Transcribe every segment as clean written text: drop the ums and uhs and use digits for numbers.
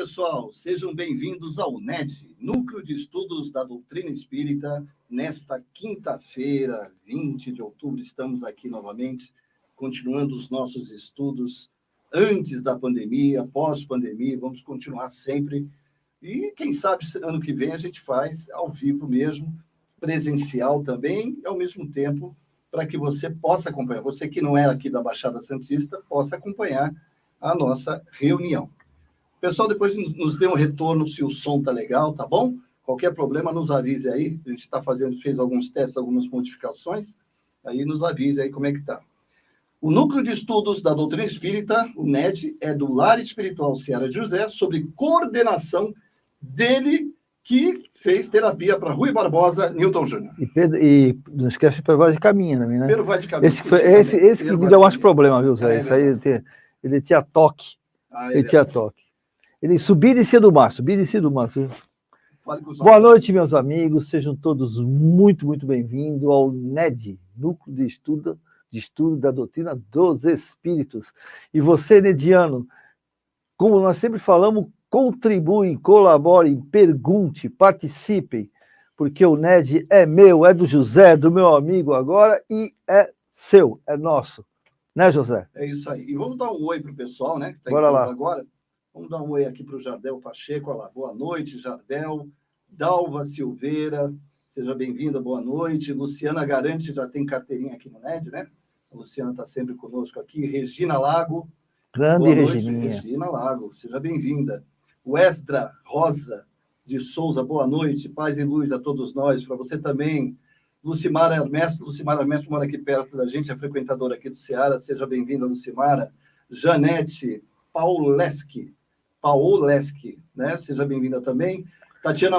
pessoal, sejam bem-vindos ao NED, Núcleo de Estudos da Doutrina Espírita. Nesta quinta-feira, 20 de outubro, estamos aqui novamente, continuando os nossos estudos antes da pandemia, pós-pandemia, vamos continuar sempre. E quem sabe, ano que vem, a gente faz ao vivo mesmo, presencial também, e ao mesmo tempo, para que você possa acompanhar, você que não é aqui da Baixada Santista, possa acompanhar a nossa reunião. Pessoal, depois nos dê um retorno se o som tá legal, tá bom? Qualquer problema, nos avise aí. A gente fez alguns testes, algumas modificações. Aí nos avise aí como é que tá. O Núcleo de Estudos da Doutrina Espírita, o NED, é do Lar Espiritual Seara de José, sob coordenação dele, que fez terapia para Rui Barbosa, Newton Júnior. E não esquece de Pedro Vaz de Caminha também, né? Pedro Vaz de Caminha. Esse que me deu mais problema, viu, Zé? Isso aí, ele tinha toque. Ele tinha toque. Ele subia e descia do mar. Boa noite, meus amigos. Sejam todos muito, muito bem-vindos ao NED, Núcleo de Estudo da Doutrina dos Espíritos. E você, nediano, como nós sempre falamos, contribuem, colaborem, pergunte, participem, porque o NED é meu, é do José, do meu amigo agora, e é seu, é nosso. Né, José? É isso aí. E vamos dar um oi para o pessoal, né? Que tá Bora lá. Agora. Vamos dar um oi aqui para o Jardel Pacheco. Olá, boa noite, Jardel. Dalva Silveira, seja bem-vinda, boa noite. Luciana Garante já tem carteirinha aqui no NED, né? A Luciana está sempre conosco aqui. Regina Lago. Grande Regininha. Regina Lago, seja bem-vinda. Wesdra Rosa de Souza, boa noite. Paz e luz a todos nós, para você também. Lucimara Ernesto mora aqui perto da gente, é frequentadora aqui do Seara. Seja bem-vinda, Lucimara. Janete Pauleschi, né? Seja bem-vinda também. Tatiana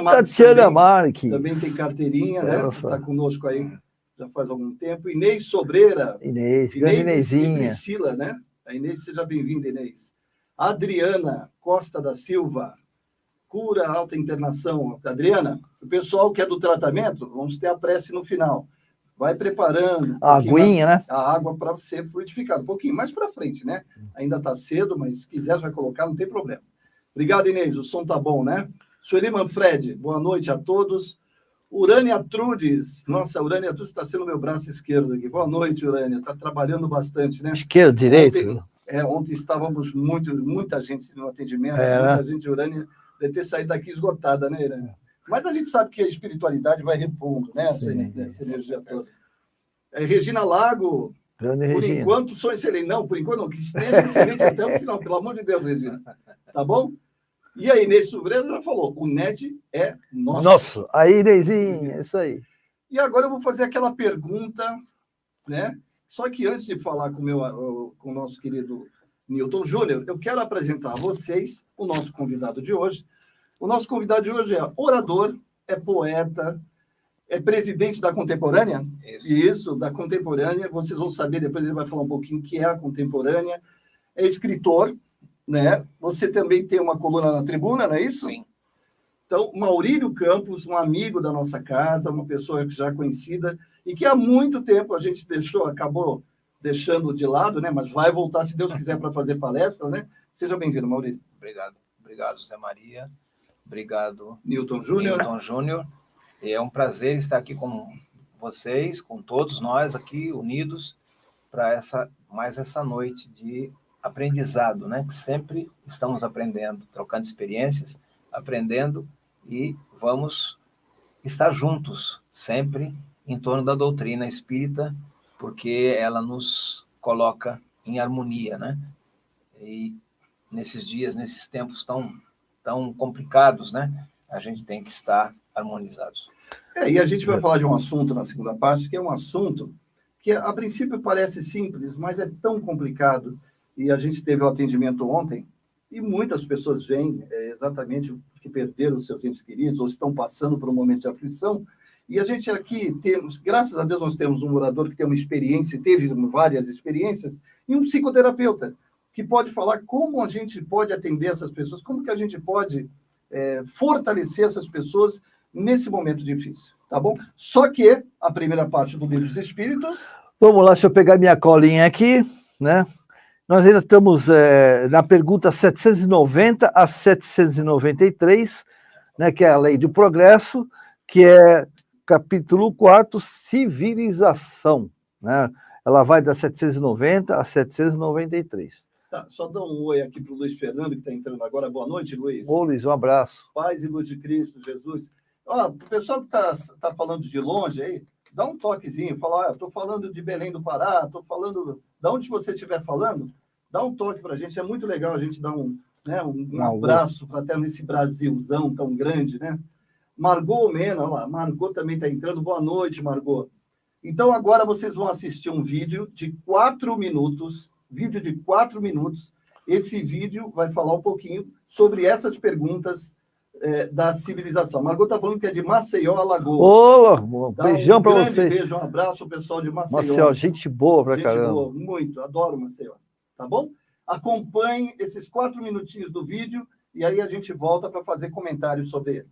Marque. Também tem carteirinha, né? Está conosco aí já faz algum tempo. Inês Sobreira. Inezinha. E Priscila, né? A Inês, seja bem-vinda, Inês. Adriana Costa da Silva. Cura Alta Internação. Adriana, o pessoal que é do tratamento, vamos ter a prece no final. Vai preparando. A aguinha, né? A água para ser fluidificada. Um pouquinho mais para frente, né? Ainda está cedo, mas se quiser já colocar, não tem problema. Obrigado, Inês. O som tá bom, né? Sueli Manfred, boa noite a todos. Urânia Trudes. Nossa, Urânia Trudes está sendo meu braço esquerdo aqui. Boa noite, Urânia. Está trabalhando bastante, né? Esquerdo, direito? Ontem estávamos muita gente no atendimento. Muita gente, Urânia, deve ter saído daqui esgotada, né, Urânia? Mas a gente sabe que a espiritualidade vai repondo, né? Essa energia toda. Regina Lago, Grande por Regina. enquanto sou excelente. Não, por enquanto não, que esteja excelente até o final, pelo amor de Deus, Regina. Tá bom? E a Inês Sobreira já falou, o NED é nosso. Nosso, aí, Inezinha, é isso aí. E agora eu vou fazer aquela pergunta, né? Só que antes de falar com o nosso querido Newton Júnior, eu quero apresentar a vocês o nosso convidado de hoje. O nosso convidado de hoje é orador, é poeta, é presidente da Contemporânea. Isso, da Contemporânea. Vocês vão saber, depois ele vai falar um pouquinho o que é a Contemporânea. É escritor, né? Você também tem uma coluna na Tribuna, não é isso? Sim. Então, Maurílio Campos, um amigo da nossa casa, uma pessoa já conhecida, e que há muito tempo a gente acabou deixando de lado, né? Mas vai voltar, se Deus quiser, para fazer palestra, né? Seja bem-vindo, Maurílio. Obrigado, José Maria. Obrigado, Newton Júnior. E é um prazer estar aqui com vocês, com todos nós aqui unidos para mais essa noite de aprendizado, né? Que sempre estamos aprendendo, trocando experiências, aprendendo e vamos estar juntos sempre em torno da doutrina espírita, porque ela nos coloca em harmonia, né? E nesses dias, nesses tempos tão complicados, né? A gente tem que estar harmonizados. E a gente vai falar de um assunto na segunda parte, que é um assunto que a princípio parece simples, mas é tão complicado. E a gente teve o atendimento ontem, e muitas pessoas vêm exatamente que perderam os seus entes queridos, ou estão passando por um momento de aflição. E a gente aqui temos, graças a Deus, nós temos um orador que tem uma experiência, teve várias experiências, e um psicoterapeuta, que pode falar como a gente pode atender essas pessoas, como que a gente pode fortalecer essas pessoas nesse momento difícil, tá bom? Só que a primeira parte do Livro dos Espíritos... Vamos lá, deixa eu pegar minha colinha aqui, né? Nós ainda estamos na pergunta 790 a 793, né, que é a lei do progresso, que é capítulo 4, civilização, né? Ela vai da 790 a 793. Tá, só dá um oi aqui para o Luiz Fernando, que está entrando agora. Boa noite, Luiz. Ô, Luiz, um abraço. Paz e luz de Cristo, Jesus. Ó, o pessoal que tá falando de longe aí, dá um toquezinho, fala, estou falando de Belém do Pará, estou falando, de onde você estiver falando, dá um toque para a gente, é muito legal a gente dar um abraço fraterno nesse Brasilzão tão grande, né? Margot Mena, olha lá, Margot também está entrando, boa noite, Margot. Então, agora vocês vão assistir um vídeo de 4 minutos, Esse vídeo vai falar um pouquinho sobre essas perguntas da civilização. Margot está falando que é de Maceió, Alagoas. Ô, beijão para vocês. Um grande beijo, um abraço ao pessoal de Maceió. Maceió, gente boa pra caramba. Boa, muito, adoro Maceió. Tá bom? Acompanhe esses 4 minutinhos do vídeo e aí a gente volta para fazer comentários sobre ele.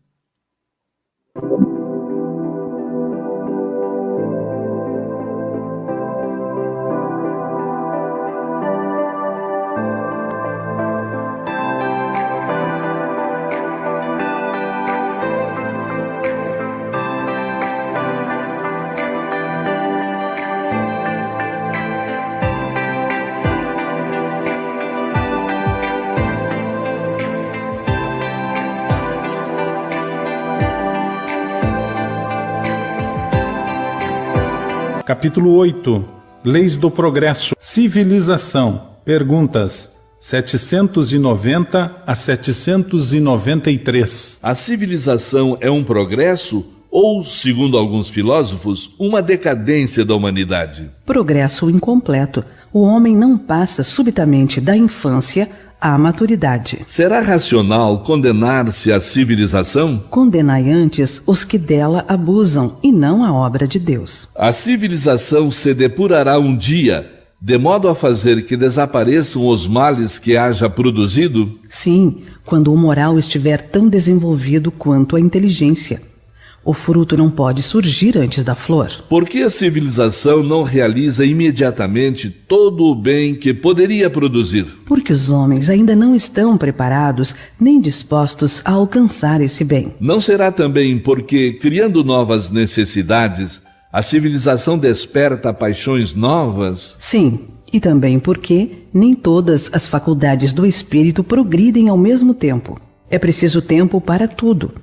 Capítulo 8. Leis do Progresso. Civilização. Perguntas 790 a 793. A civilização é um progresso ou, segundo alguns filósofos, uma decadência da humanidade? Progresso incompleto. O homem não passa subitamente da infância à maturidade. Será racional condenar-se à civilização? Condenai antes os que dela abusam, e não a obra de Deus. A civilização se depurará um dia, de modo a fazer que desapareçam os males que haja produzido? Sim, quando o moral estiver tão desenvolvido quanto a inteligência. O fruto não pode surgir antes da flor. Por que a civilização não realiza imediatamente todo o bem que poderia produzir? Porque os homens ainda não estão preparados nem dispostos a alcançar esse bem. Não será também porque, criando novas necessidades, a civilização desperta paixões novas? Sim, e também porque nem todas as faculdades do espírito progridem ao mesmo tempo. É preciso tempo para tudo.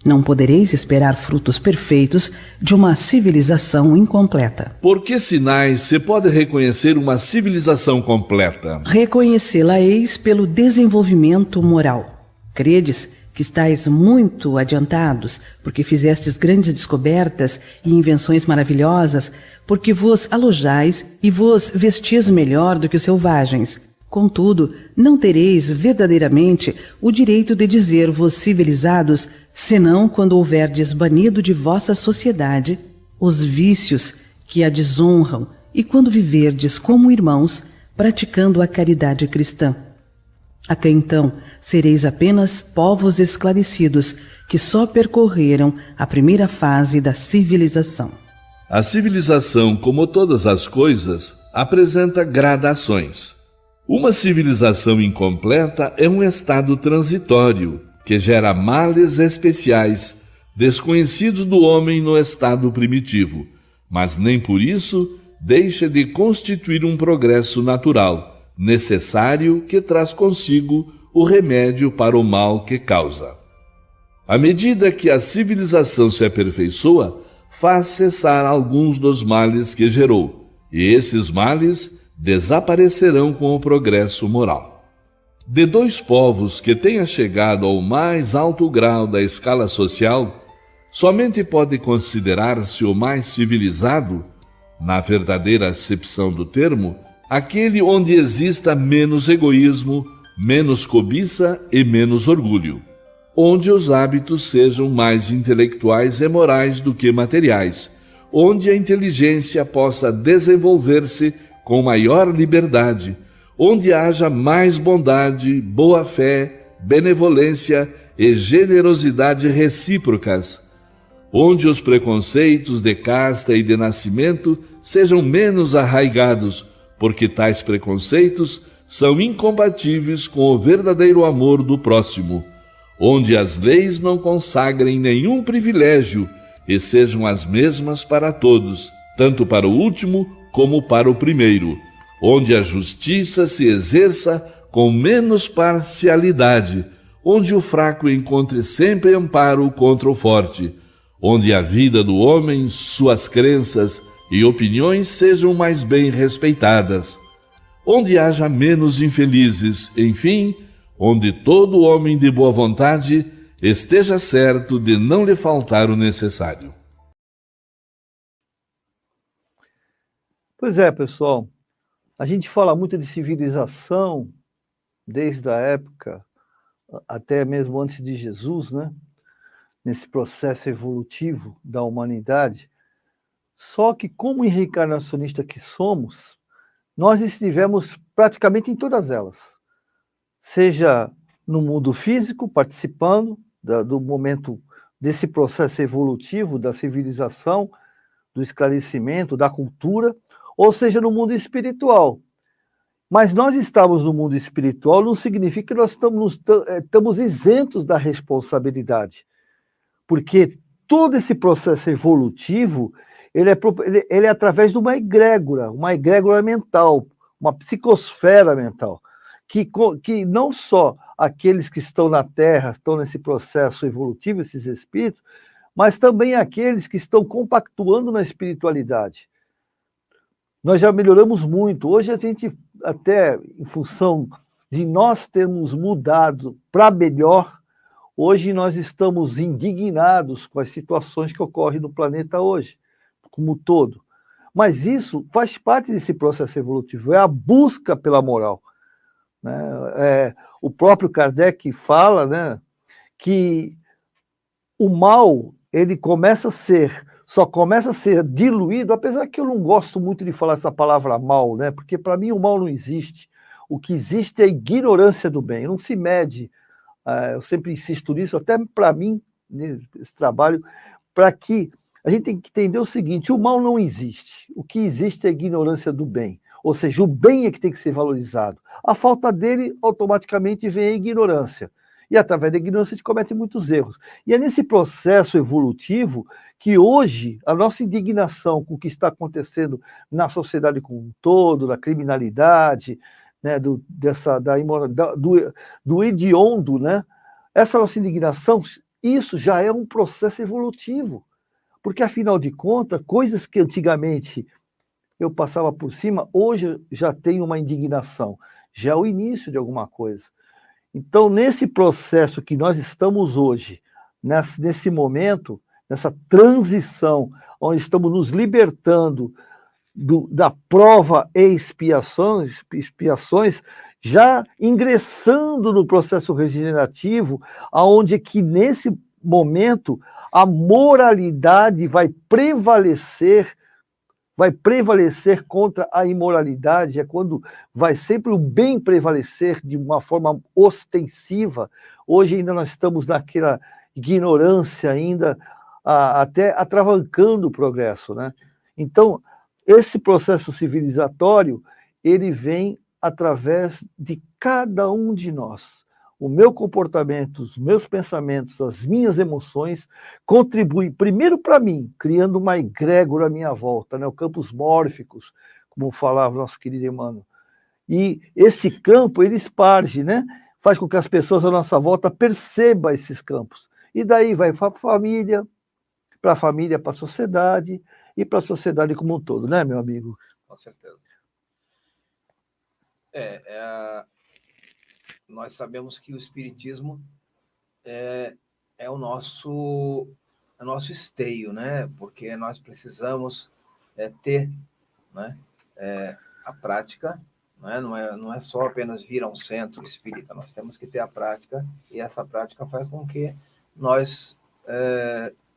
Não podereis esperar frutos perfeitos de uma civilização incompleta. Por que sinais se pode reconhecer uma civilização completa? Reconhecê-la-eis pelo desenvolvimento moral. Credes que estáis muito adiantados, porque fizestes grandes descobertas e invenções maravilhosas, porque vos alojais e vos vestis melhor do que os selvagens. Contudo, não tereis verdadeiramente o direito de dizer-vos civilizados, senão quando houverdes banido de vossa sociedade os vícios que a desonram e quando viverdes como irmãos, praticando a caridade cristã. Até então, sereis apenas povos esclarecidos que só percorreram a primeira fase da civilização. A civilização, como todas as coisas, apresenta gradações. Uma civilização incompleta é um estado transitório, que gera males especiais, desconhecidos do homem no estado primitivo, mas nem por isso deixa de constituir um progresso natural, necessário, que traz consigo o remédio para o mal que causa. À medida que a civilização se aperfeiçoa, faz cessar alguns dos males que gerou, e esses males desaparecerão com o progresso moral. De 2 povos que tenham chegado ao mais alto grau da escala social, somente pode considerar-se o mais civilizado, na verdadeira acepção do termo, aquele onde exista menos egoísmo, menos cobiça e menos orgulho, onde os hábitos sejam mais intelectuais e morais do que materiais, onde a inteligência possa desenvolver-se com maior liberdade, onde haja mais bondade, boa-fé, benevolência e generosidade recíprocas, onde os preconceitos de casta e de nascimento sejam menos arraigados, porque tais preconceitos são incompatíveis com o verdadeiro amor do próximo, onde as leis não consagrem nenhum privilégio e sejam as mesmas para todos, tanto para o último como para o primeiro, onde a justiça se exerça com menos parcialidade, onde o fraco encontre sempre amparo contra o forte, onde a vida do homem, suas crenças e opiniões sejam mais bem respeitadas, onde haja menos infelizes, enfim, onde todo homem de boa vontade esteja certo de não lhe faltar o necessário. Pois é, pessoal, a gente fala muito de civilização desde a época, até mesmo antes de Jesus, né? Nesse processo evolutivo da humanidade. Só que, como reencarnacionista que somos, nós estivemos praticamente em todas elas. Seja no mundo físico, participando do momento desse processo evolutivo da civilização, do esclarecimento, da cultura, ou seja no mundo espiritual. Mas nós estamos no mundo espiritual não significa que nós estamos isentos da responsabilidade. Porque todo esse processo evolutivo, ele é através de uma egrégora mental, uma psicosfera mental, que não só aqueles que estão na Terra estão nesse processo evolutivo, esses espíritos, mas também aqueles que estão compactuando na espiritualidade. Nós já melhoramos muito. Hoje a gente, até em função de nós termos mudado para melhor, hoje nós estamos indignados com as situações que ocorrem no planeta hoje, como um todo. Mas isso faz parte desse processo evolutivo, é a busca pela moral. Né? O próprio Kardec fala, né, que o mal ele só começa a ser diluído, apesar que eu não gosto muito de falar essa palavra mal, né, porque para mim o mal não existe. O que existe é a ignorância do bem, não se mede. Eu sempre insisto nisso, até para mim, nesse trabalho, para que a gente tem que entender o seguinte: o mal não existe. O que existe é a ignorância do bem. Ou seja, o bem é que tem que ser valorizado. A falta dele, automaticamente, vem a ignorância. E através da ignorância a gente comete muitos erros. E é nesse processo evolutivo que hoje a nossa indignação com o que está acontecendo na sociedade como um todo, da criminalidade, né, do hediondo, né? Essa nossa indignação, isso já é um processo evolutivo. Porque, afinal de contas, coisas que antigamente eu passava por cima, hoje já tenho uma indignação. Já é o início de alguma coisa. Então, nesse processo que nós estamos hoje, nesse momento, nessa transição, onde estamos nos libertando da prova e expiações, já ingressando no processo regenerativo, aonde que nesse momento a moralidade vai prevalecer contra a imoralidade, é quando vai sempre o bem prevalecer de uma forma ostensiva. Hoje ainda nós estamos naquela ignorância ainda, até atravancando o progresso, né? Então, esse processo civilizatório, ele vem através de cada um de nós. O meu comportamento, os meus pensamentos, as minhas emoções contribuem, primeiro para mim, criando uma egrégora à minha volta, né? O campos mórficos, como falava nosso querido Emmanuel. E esse campo, ele esparge, né? Faz com que as pessoas à nossa volta percebam esses campos. E daí vai para a família, para a sociedade e para a sociedade como um todo, né, meu amigo? Com certeza. Nós sabemos que o Espiritismo é o nosso esteio, né? Porque nós precisamos ter, né, a prática, né? Não é só apenas vir a um centro espírita, nós temos que ter a prática, e essa prática faz com que nós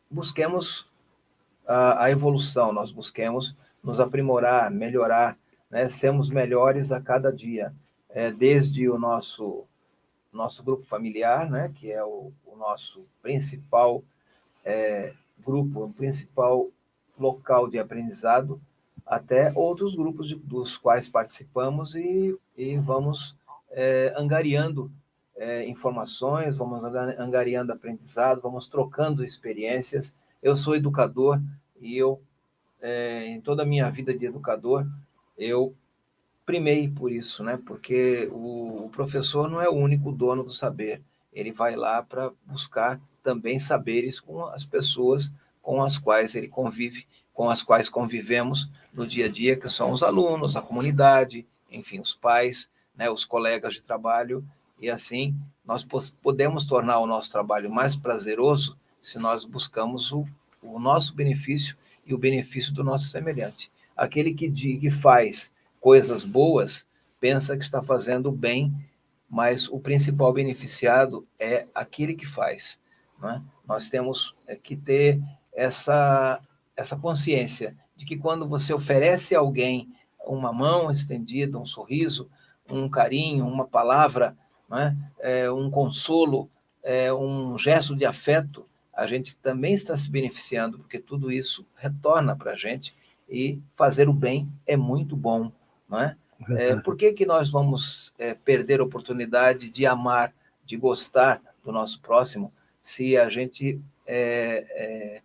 busquemos a evolução, nós busquemos nos aprimorar, melhorar, né? Sermos melhores a cada dia. Desde o nosso grupo familiar, né, que é o nosso principal grupo, o principal local de aprendizado, até outros grupos dos quais participamos e vamos angariando informações, vamos angariando aprendizados, vamos trocando experiências. Eu sou educador e em toda a minha vida de educador, eu primei por isso, né? Porque o professor não é o único dono do saber. Ele vai lá para buscar também saberes com as pessoas com as quais ele convive, com as quais convivemos no dia a dia, que são os alunos, a comunidade, enfim, os pais, né, os colegas de trabalho, e assim nós podemos tornar o nosso trabalho mais prazeroso se nós buscamos o nosso benefício e o benefício do nosso semelhante. Aquele que faz coisas boas pensa que está fazendo bem, mas o principal beneficiado é aquele que faz, né? Nós temos que ter essa consciência de que quando você oferece a alguém uma mão estendida, um sorriso, um carinho, uma palavra, né, um consolo, um gesto de afeto, a gente também está se beneficiando, porque tudo isso retorna para a gente, e fazer o bem é muito bom, não é? Por que nós vamos perder a oportunidade de amar, de gostar do nosso próximo, se a gente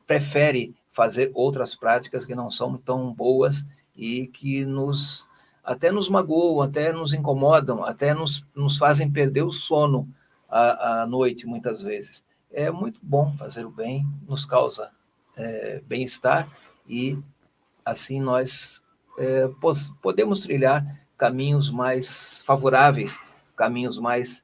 prefere fazer outras práticas que não são tão boas e que até nos magoam, até nos incomodam, até nos fazem perder o sono à noite, muitas vezes. É muito bom fazer o bem, nos causa bem-estar, e assim nós podemos trilhar caminhos mais favoráveis, caminhos mais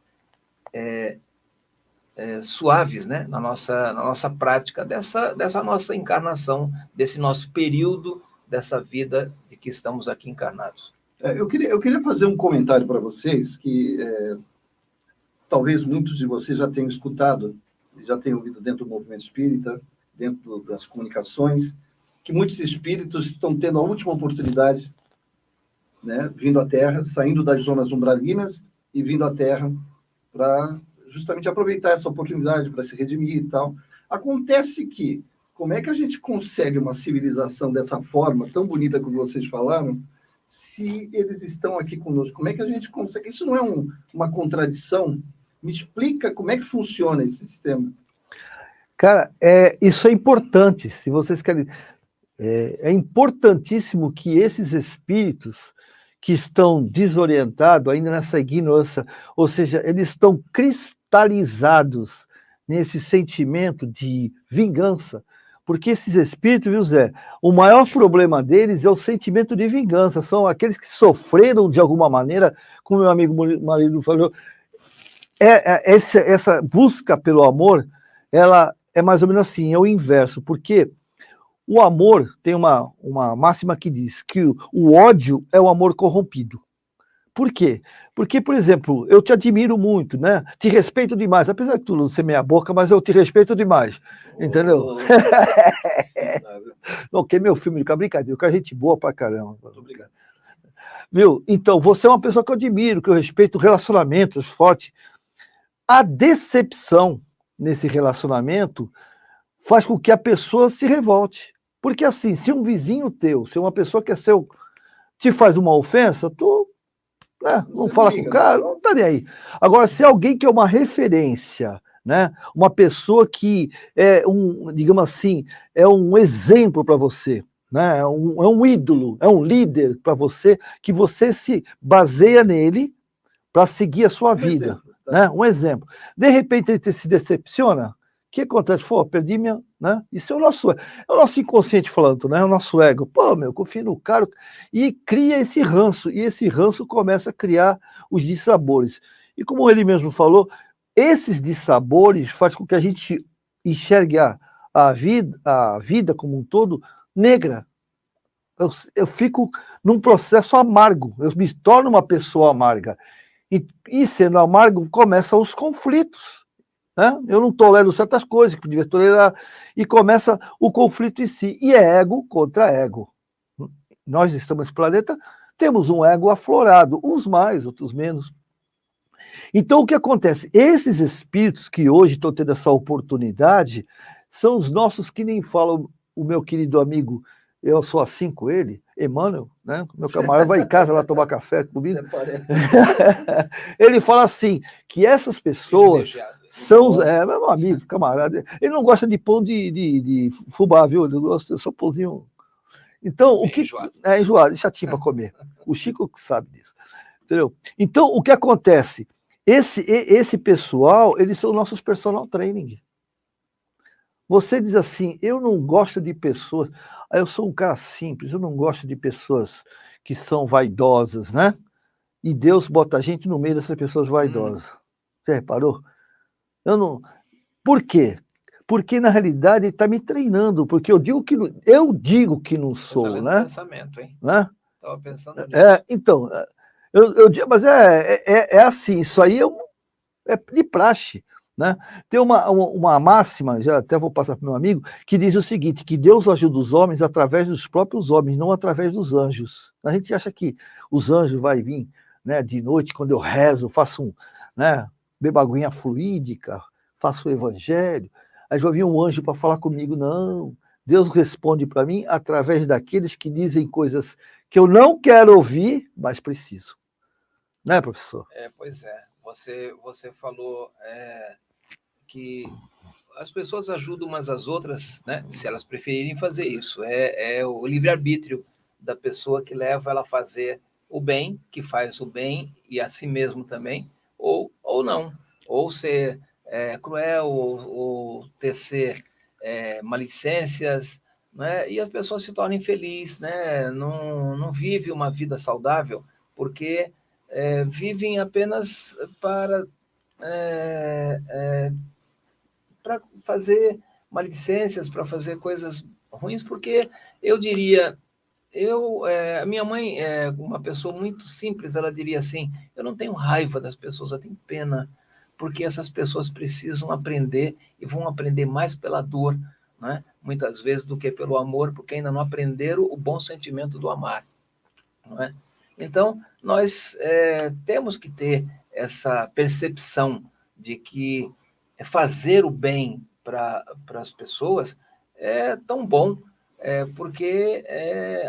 suaves, né? na nossa prática dessa nossa encarnação, desse nosso período, dessa vida de que estamos aqui encarnados. Eu queria fazer um comentário para vocês, que talvez muitos de vocês já tenham escutado, já tenham ouvido dentro do movimento espírita, dentro das comunicações, que muitos espíritos estão tendo a última oportunidade, né, vindo à Terra, saindo das zonas umbralinas e vindo à Terra para justamente aproveitar essa oportunidade para se redimir e tal. Acontece que, como é que a gente consegue uma civilização dessa forma, tão bonita como vocês falaram, se eles estão aqui conosco? Como é que a gente consegue? Isso não é uma contradição? Me explica como é que funciona esse sistema. Cara, isso é importante, se vocês querem... É importantíssimo que esses espíritos que estão desorientados, ainda nessa ignorância, ou seja, eles estão cristalizados nesse sentimento de vingança, porque esses espíritos, viu, Zé, o maior problema deles é o sentimento de vingança, são aqueles que sofreram de alguma maneira, como meu amigo Marido falou, essa busca pelo amor, ela é mais ou menos assim, é o inverso, porque o amor tem uma máxima que diz que o ódio é o amor corrompido. Por quê? Porque, por exemplo, eu te admiro muito, né? Te respeito demais, apesar de tu não ser meia boca, mas eu te respeito demais, entendeu? Ok, meu filho, fica brincadeira, que a gente boa pra caramba. Muito obrigado. Viu? Então, você é uma pessoa que eu admiro, que eu respeito, relacionamentos fortes. A decepção nesse relacionamento faz com que a pessoa se revolte. Porque assim, se um vizinho teu, se uma pessoa que é seu, te faz uma ofensa, tu não fala com o cara, não tá nem aí. Agora, se alguém que é uma referência, né, uma pessoa que é digamos assim, é um exemplo para você, né, é um ídolo, é um líder para você, que você se baseia nele para seguir a sua vida. Exemplo, tá? Né, um exemplo. De repente ele se decepciona, o que acontece? Pô, perdi minha... Né? Isso é o nosso inconsciente falando, né? O nosso ego. Pô, meu, confio no cara. E cria esse ranço. E esse ranço começa a criar os dissabores. E como ele mesmo falou, esses dissabores fazem com que a gente enxergue a vida como um todo negra. Eu fico num processo amargo. Eu me torno uma pessoa amarga. E sendo amargo, começam os conflitos. Né? Eu não tolero certas coisas que podia tolerar, e começa o conflito em si, e é ego contra ego. Nós estamos nesse planeta, temos um ego aflorado, uns mais, outros menos. Então o que acontece? Esses espíritos que hoje estão tendo essa oportunidade são os nossos, que nem fala o meu querido amigo eu sou assim com ele, Emmanuel, né? Meu camarada vai em casa lá tomar café comigo. Ele fala assim, que essas pessoas são... meu amigo, camarada. Ele não gosta de pão de fubá, viu? Ele gosta só pãozinho... Então, o que... É enjoado, chatinho para comer. O Chico sabe disso. Entendeu? Então, o que acontece? Esse pessoal, eles são nossos personal training. Você diz assim, eu não gosto de pessoas... Eu sou um cara simples, eu não gosto de pessoas que são vaidosas, né? E Deus bota a gente no meio dessas pessoas vaidosas. Você reparou? Eu não... Por quê? Porque, na realidade, ele está me treinando, porque eu digo que não sou, né? Pensamento, hein? Né? Estava pensando nisso. Então, eu digo, mas é assim, isso aí é de praxe. Né? Tem uma máxima, já até vou passar para o meu amigo, que diz o seguinte, que Deus ajuda os homens através dos próprios homens, não através dos anjos. A gente acha que os anjos vão vir, né, de noite, quando eu rezo, faço bebo aguinha fluídica, faço o evangelho, aí vai vir um anjo para falar comigo. Não, Deus responde para mim através daqueles que dizem coisas que eu não quero ouvir, mas preciso. Né, professor? Pois é. Você falou que as pessoas ajudam umas às outras, né, se elas preferirem fazer isso. É o livre-arbítrio da pessoa que leva ela a fazer o bem, que faz o bem, e a si mesmo também, ou não. Ou ser cruel, ou tecer malicências, né, e a pessoa se torna infeliz, né, não vive uma vida saudável, porque vivem apenas para fazer maledicências, para fazer coisas ruins, porque eu diria, a minha mãe é uma pessoa muito simples, ela diria assim, eu não tenho raiva das pessoas, eu tenho pena, porque essas pessoas precisam aprender e vão aprender mais pela dor, né? Muitas vezes, do que pelo amor, porque ainda não aprenderam o bom sentimento do amar. Não é? Então, nós temos que ter essa percepção de que fazer o bem para as pessoas é tão bom, porque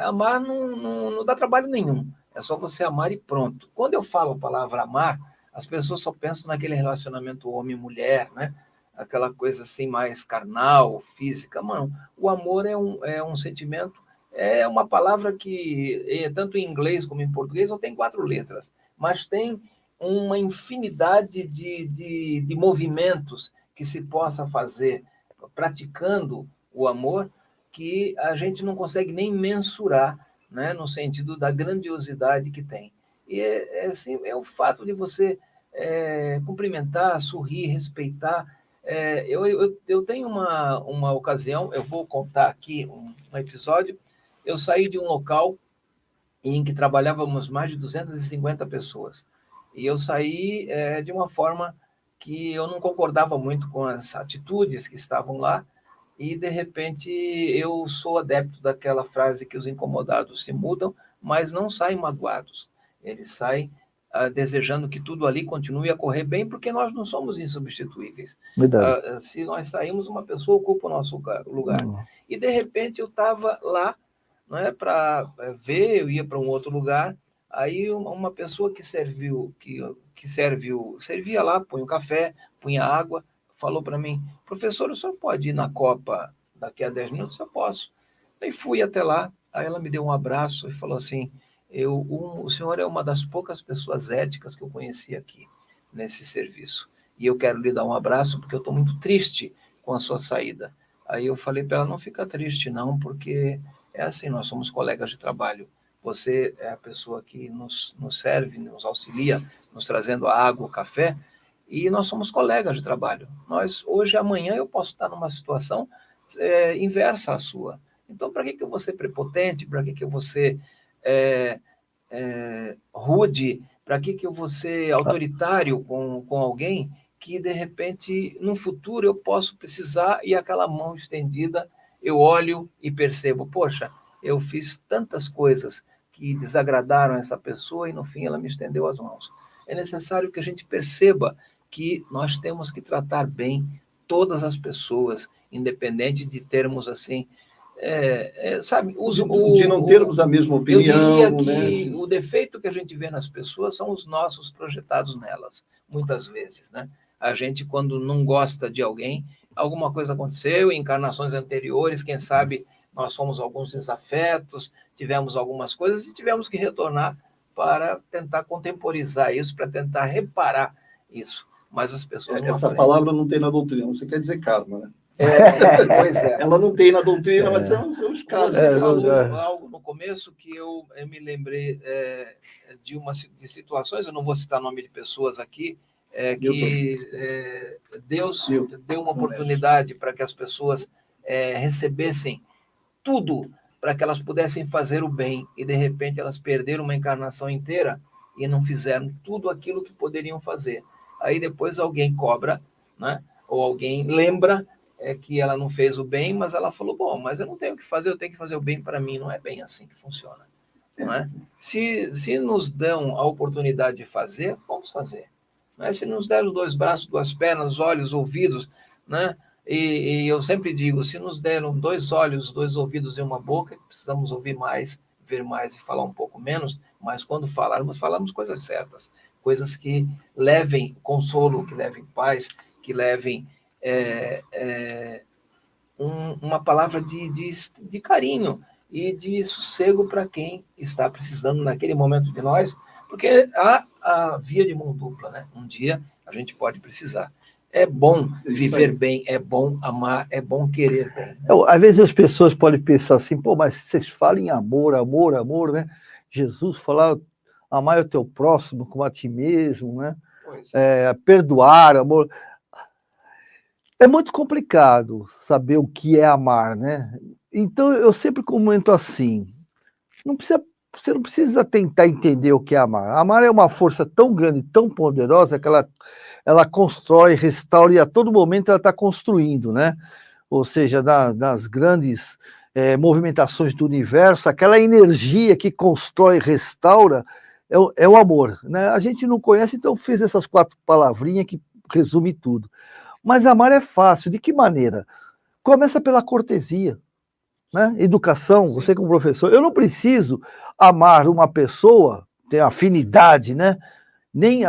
amar não dá trabalho nenhum, é só você amar e pronto. Quando eu falo a palavra amar, as pessoas só pensam naquele relacionamento homem-mulher, né? Aquela coisa assim mais carnal, física. Não, o amor é um sentimento. É uma palavra que, tanto em inglês como em português, só tem 4 letras, mas tem uma infinidade de movimentos que se possa fazer praticando o amor, que a gente não consegue nem mensurar, né, no sentido da grandiosidade que tem. E assim, é o fato de você cumprimentar, sorrir, respeitar. Eu tenho uma ocasião, eu vou contar aqui um episódio. Eu saí de um local em que trabalhávamos mais de 250 pessoas. E eu saí de uma forma que eu não concordava muito com as atitudes que estavam lá. E, de repente, eu sou adepto daquela frase que os incomodados se mudam, mas não saem magoados. Eles saem desejando que tudo ali continue a correr bem, porque nós não somos insubstituíveis. Se nós saímos, uma pessoa ocupa o nosso lugar. E, de repente, eu estava lá, né, para ver, eu ia para um outro lugar, aí uma pessoa que servia lá, punha o café, punha água, falou para mim, professor, o senhor pode ir na Copa daqui a 10 minutos? Eu posso. Aí fui até lá, aí ela me deu um abraço e falou assim, o senhor é uma das poucas pessoas éticas que eu conheci aqui, nesse serviço, e eu quero lhe dar um abraço porque eu estou muito triste com a sua saída. Aí eu falei para ela, não fica triste não, porque é assim, nós somos colegas de trabalho. Você é a pessoa que nos serve, nos auxilia, nos trazendo a água, o café, e nós somos colegas de trabalho. Hoje, amanhã, eu posso estar numa situação inversa à sua. Então, para que eu vou ser prepotente? Para que eu vou ser rude? Para que eu vou ser autoritário com alguém que, de repente, no futuro, eu posso precisar e aquela mão estendida, eu olho e percebo, poxa, eu fiz tantas coisas que desagradaram essa pessoa e, no fim, ela me estendeu as mãos. É necessário que a gente perceba que nós temos que tratar bem todas as pessoas, independente de termos, assim, sabe, de não termos a mesma opinião. Eu diria que né? o defeito que a gente vê nas pessoas são os nossos projetados nelas, muitas vezes, né? A gente, quando não gosta de alguém, alguma coisa aconteceu em encarnações anteriores, quem sabe nós fomos alguns desafetos, tivemos algumas coisas e tivemos que retornar para tentar contemporizar isso, para tentar reparar isso. Mas as pessoas não Essa aprendem. palavra não tem na doutrina, você quer dizer karma, né? Pois é. Ela não tem na doutrina, mas são os casos. Você falou algo no começo que eu me lembrei de situações, eu não vou citar nome de pessoas aqui, que Deus deu uma oportunidade para que as pessoas recebessem tudo, para que elas pudessem fazer o bem, e de repente elas perderam uma encarnação inteira e não fizeram tudo aquilo que poderiam fazer. Aí depois alguém cobra, né? Ou alguém lembra que ela não fez o bem, mas ela falou, bom, mas eu não tenho o que fazer, eu tenho que fazer o bem para mim. Não é bem assim que funciona. Não é? Se nos dão a oportunidade de fazer, vamos fazer. Não é? Se nos deram 2 braços, 2 pernas, olhos, ouvidos, né? E eu sempre digo, se nos deram 2 olhos, 2 ouvidos e uma boca, precisamos ouvir mais, ver mais e falar um pouco menos, mas quando falamos coisas certas, coisas que levem consolo, que levem paz, que levem uma palavra de carinho e de sossego para quem está precisando naquele momento de nós, porque há a via de mão dupla, né? Um dia a gente pode precisar. É bom viver bem, é bom amar, é bom querer bem. Né? Às vezes as pessoas podem pensar assim, pô, mas vocês falam em amor, amor, amor, né? Jesus falava, amar o teu próximo como a ti mesmo, né? Perdoar, amor. É muito complicado saber o que é amar, né? Então eu sempre comento assim, você não precisa tentar entender o que é amar. Amar é uma força tão grande, tão poderosa, que ela constrói, restaura, e a todo momento ela está construindo, né? Ou seja, nas grandes movimentações do universo, aquela energia que constrói e restaura é o amor, né? A gente não conhece, então fez essas 4 palavrinhas que resume tudo. Mas amar é fácil. De que maneira? Começa pela cortesia, né? Educação. Sim. Você como professor, eu não preciso amar uma pessoa, ter afinidade, né? Nem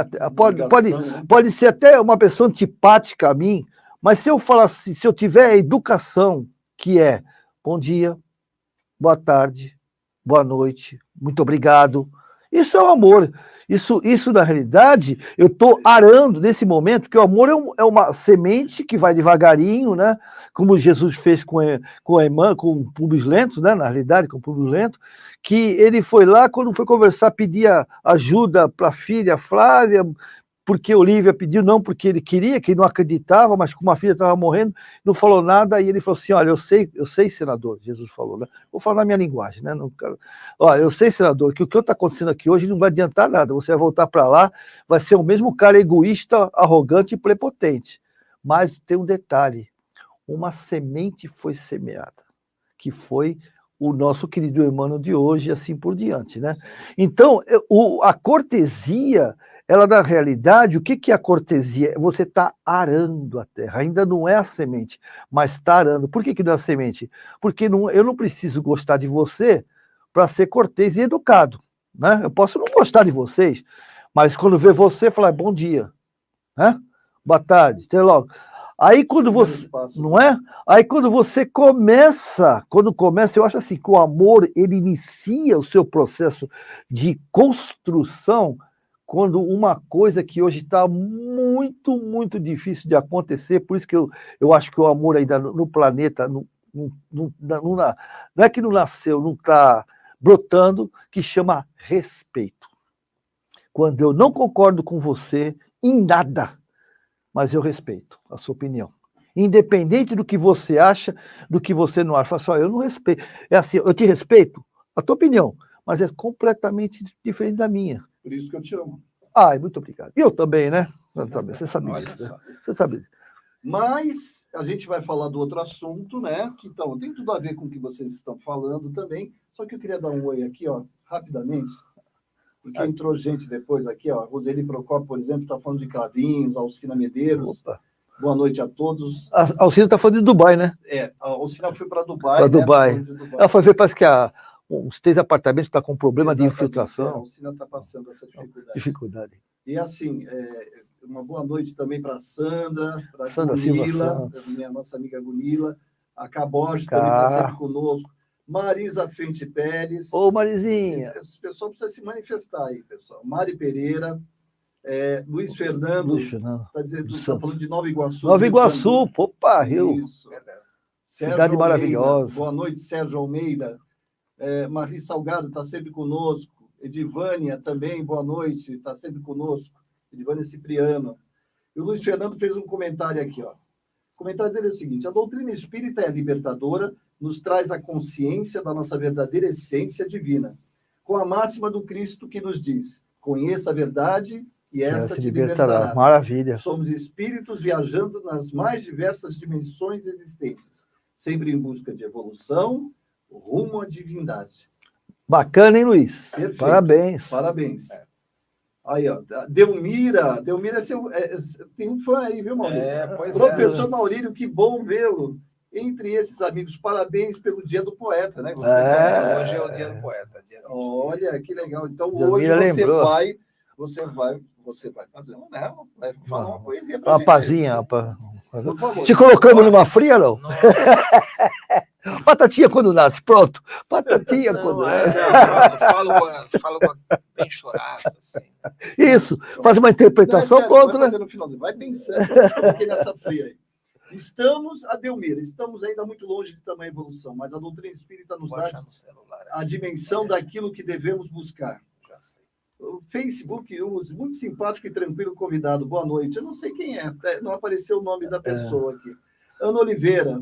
pode ser até uma pessoa antipática a mim, mas se eu falar assim, se eu tiver a educação, que é bom dia, boa tarde, boa noite, muito obrigado, isso é o amor. Isso na realidade, eu estou arando nesse momento, que o amor é uma semente que vai devagarinho, né? Como Jesus fez com a irmã, com o Públio Lentulus, né? Na realidade, com o Públio Lentulus, que ele foi lá, quando foi conversar, pedia ajuda para a filha Flávia, porque Olívia pediu, não porque ele queria, que ele não acreditava, mas como a filha estava morrendo, não falou nada, e ele falou assim, olha, eu sei, senador, Jesus falou, né? Vou falar na minha linguagem, né? Não quero... Olha, eu sei, senador, que o que está acontecendo aqui hoje não vai adiantar nada, você vai voltar para lá, vai ser o mesmo cara egoísta, arrogante e prepotente. Mas tem um detalhe, uma semente foi semeada, que foi o nosso querido Emmanuel de hoje, e assim por diante, né? Então, a cortesia, ela, na realidade, o que é a cortesia? Você está arando a terra, ainda não é a semente, mas está arando. Por que não é a semente? Porque eu não preciso gostar de você para ser cortês e educado, né? Eu posso não gostar de vocês, mas quando ver você, falar bom dia, né? Boa tarde, até logo. Aí quando você, não é? Aí quando você começa, eu acho assim, que o amor, ele inicia o seu processo de construção, quando uma coisa que hoje está muito, muito difícil de acontecer, por isso que eu acho que o amor ainda no planeta, não é que não nasceu, não está brotando, que chama respeito. Quando eu não concordo com você em nada, mas eu respeito a sua opinião. Independente do que você acha, do que você não acha. Fala assim, eu não respeito. É assim, eu te respeito a tua opinião, mas é completamente diferente da minha. Por isso que eu te amo. Ai, muito obrigado. E eu também, né? Você sabe disso. Né? Você sabe disso. Mas a gente vai falar do outro assunto, né? Que então, tem tudo a ver com o que vocês estão falando também. Só que eu queria dar um oi aqui, ó, rapidamente. Porque entrou gente depois aqui, ó. Roseli Procópio, por exemplo, está falando de Cravinhos, Alcina Medeiros. Opa. Boa noite a todos. A Alcina está falando de Dubai, né? A Alcina foi para Dubai. Para Dubai. Dubai. Ela foi ver, parece que uns 3 apartamentos estão com problema de infiltração. A Alcina está passando essa dificuldade. E assim, uma boa noite também para a Sandra, para a Gunila, minha nossa amiga Gunila, a Caboche também está sempre conosco, Marisa Fente Pérez. Ô, Marizinha! O pessoal precisa se manifestar aí, pessoal. Mari Pereira, Luiz Fernando, está falando de Nova Iguaçu. Nova Iguaçu, opa, Rio. Isso. Cidade Almeida, maravilhosa. Boa noite, Sérgio Almeida. Marli Salgado está sempre conosco. Edivânia também, boa noite, está sempre conosco. Edivânia Cipriano. E o Luiz Fernando fez um comentário aqui, ó. O comentário dele é o seguinte: a doutrina espírita é libertadora, nos traz a consciência da nossa verdadeira essência divina, com a máxima do Cristo que nos diz: conheça a verdade e esta te libertará. Maravilha. Somos espíritos viajando nas mais diversas dimensões existentes, sempre em busca de evolução, rumo à divindade. Bacana, hein, Luiz? Perfeito. Parabéns. Parabéns. Aí, ó, Delmira tem um fã aí, viu, Maurílio? Professor Maurílio, que bom vê-lo entre esses amigos. Parabéns pelo Dia do Poeta, né? Hoje é o Dia do Poeta. Olha, que legal. Então, Delmira hoje você vai fazer vai falar uma poesia pra uma gente. Pazinha, Por favor. Te colocamos numa fria, não? Batatinha quando nasce, pronto. Batatinha quando nasce. Falo bem chorado, assim. Isso, faz uma interpretação, pronto, né? Vai pensando, eu coloquei nessa fria aí. Adelmira, estamos ainda muito longe de tamanha evolução, mas a doutrina espírita nos dá a dimensão daquilo que devemos buscar. O Facebook, muito simpático e tranquilo convidado, boa noite. Eu não sei quem é, não apareceu o nome da pessoa aqui. Ana Oliveira.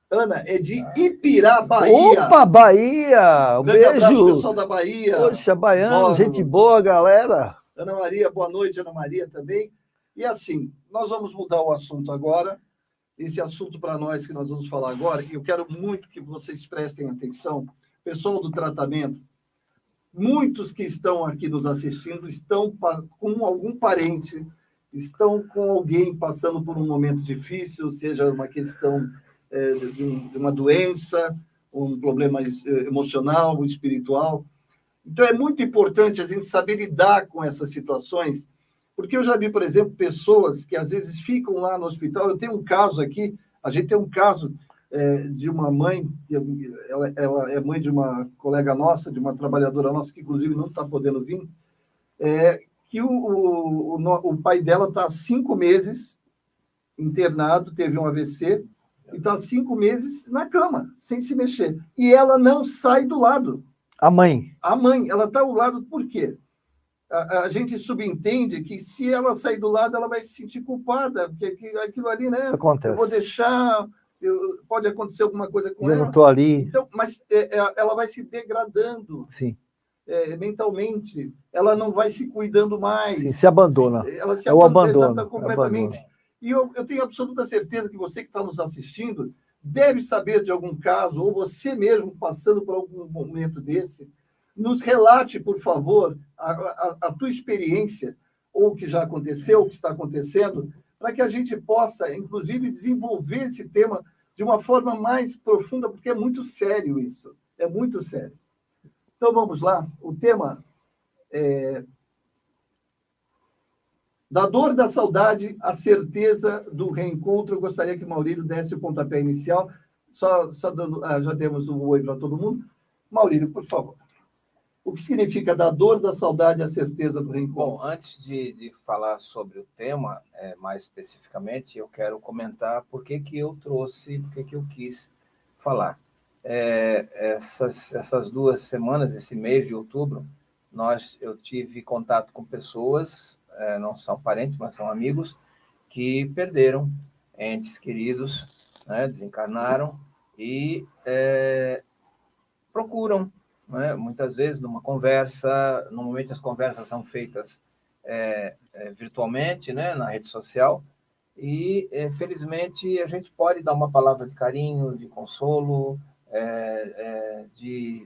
Ana, é de Ipirá, Bahia. Opa, Bahia! Um beijo! Abraço, pessoal da Bahia. Poxa, baiano, gente boa, galera. Ana Maria, boa noite, Ana Maria também. E assim, nós vamos mudar o assunto agora. Esse assunto para nós que nós vamos falar agora, que eu quero muito que vocês prestem atenção. Pessoal do tratamento, muitos que estão aqui nos assistindo estão com algum parente, estão com alguém passando por um momento difícil, seja uma questão de uma doença, um problema emocional, espiritual. Então, é muito importante a gente saber lidar com essas situações, porque eu já vi, por exemplo, pessoas que às vezes ficam lá no hospital. Eu tenho um caso aqui, a gente tem um caso de uma mãe, ela é mãe de uma colega nossa, de uma trabalhadora nossa, que inclusive não está podendo vir, que o pai dela está há 5 meses internado, teve um AVC, e está 5 meses na cama, sem se mexer. E ela não sai do lado. A mãe, ela está ao lado por quê? A gente subentende que se ela sair do lado, ela vai se sentir culpada, porque aquilo ali, né? Acontece. Eu vou deixar, pode acontecer alguma coisa com ela. Eu não estou ali. Então, mas ela vai se degradando. Sim. Mentalmente. Ela não vai se cuidando mais. Sim, se abandona. Ela se abandona completamente. E eu tenho absoluta certeza que você que está nos assistindo deve saber de algum caso, ou você mesmo passando por algum momento desse. Nos relate, por favor, a tua experiência, ou o que já aconteceu, o que está acontecendo, para que a gente possa, inclusive, desenvolver esse tema de uma forma mais profunda, porque é muito sério isso. É muito sério. Então, vamos lá. O tema é da dor da saudade, a certeza do reencontro. Eu gostaria que o Maurílio desse o pontapé inicial. Só dando, já demos um oi para todo mundo. Maurílio, por favor. O que significa da dor da saudade, a certeza do reencontro? Bom, antes de falar sobre o tema, mais especificamente, eu quero comentar por que eu trouxe, por que eu quis falar. Essas 2 semanas, esse mês de outubro, eu tive contato com pessoas, não são parentes, mas são amigos, que perderam entes queridos, né, desencarnaram e procuram, né, muitas vezes numa conversa. Normalmente as conversas são feitas virtualmente, né, na rede social, e felizmente a gente pode dar uma palavra de carinho, de consolo, de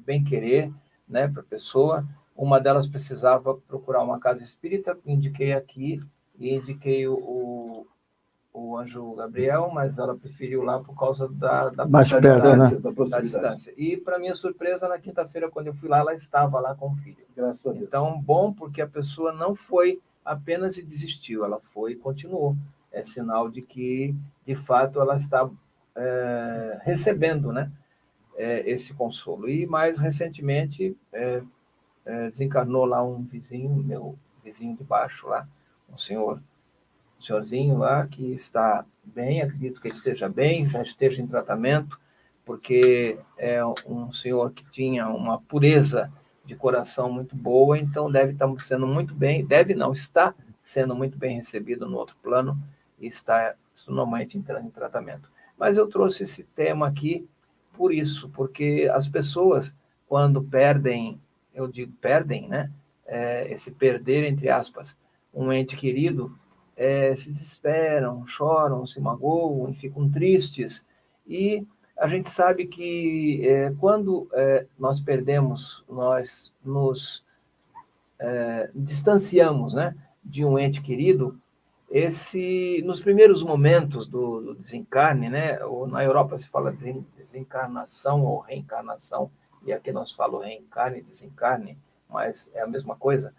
bem-querer, né, para a pessoa. Uma delas precisava procurar uma casa espírita, indiquei aqui e indiquei o o anjo Gabriel, mas ela preferiu lá por causa da Mais perto, né? da distância. E, para minha surpresa, na quinta-feira, quando eu fui lá, ela estava lá com o filho. Graças a Deus. Então, bom, porque a pessoa não foi apenas e desistiu, ela foi e continuou. É sinal de que, de fato, ela está recebendo, né, esse consolo. E, mais recentemente, desencarnou lá um vizinho, meu vizinho de baixo lá, um senhorzinho lá que está bem, acredito que ele esteja bem, já esteja em tratamento, porque é um senhor que tinha uma pureza de coração muito boa, então deve estar sendo muito bem, está sendo muito bem recebido no outro plano e está normalmente entrando em tratamento. Mas eu trouxe esse tema aqui por isso, porque as pessoas, quando perdem, eu digo perdem, né? Esse perder, entre aspas, um ente querido, se desesperam, choram, se magoam e ficam tristes. E a gente sabe que quando nós perdemos, nós nos distanciamos, né, de um ente querido, nos primeiros momentos do desencarne, né, ou na Europa se fala de desencarnação ou reencarnação, e aqui nós falamos reencarne e desencarne, mas é a mesma coisa.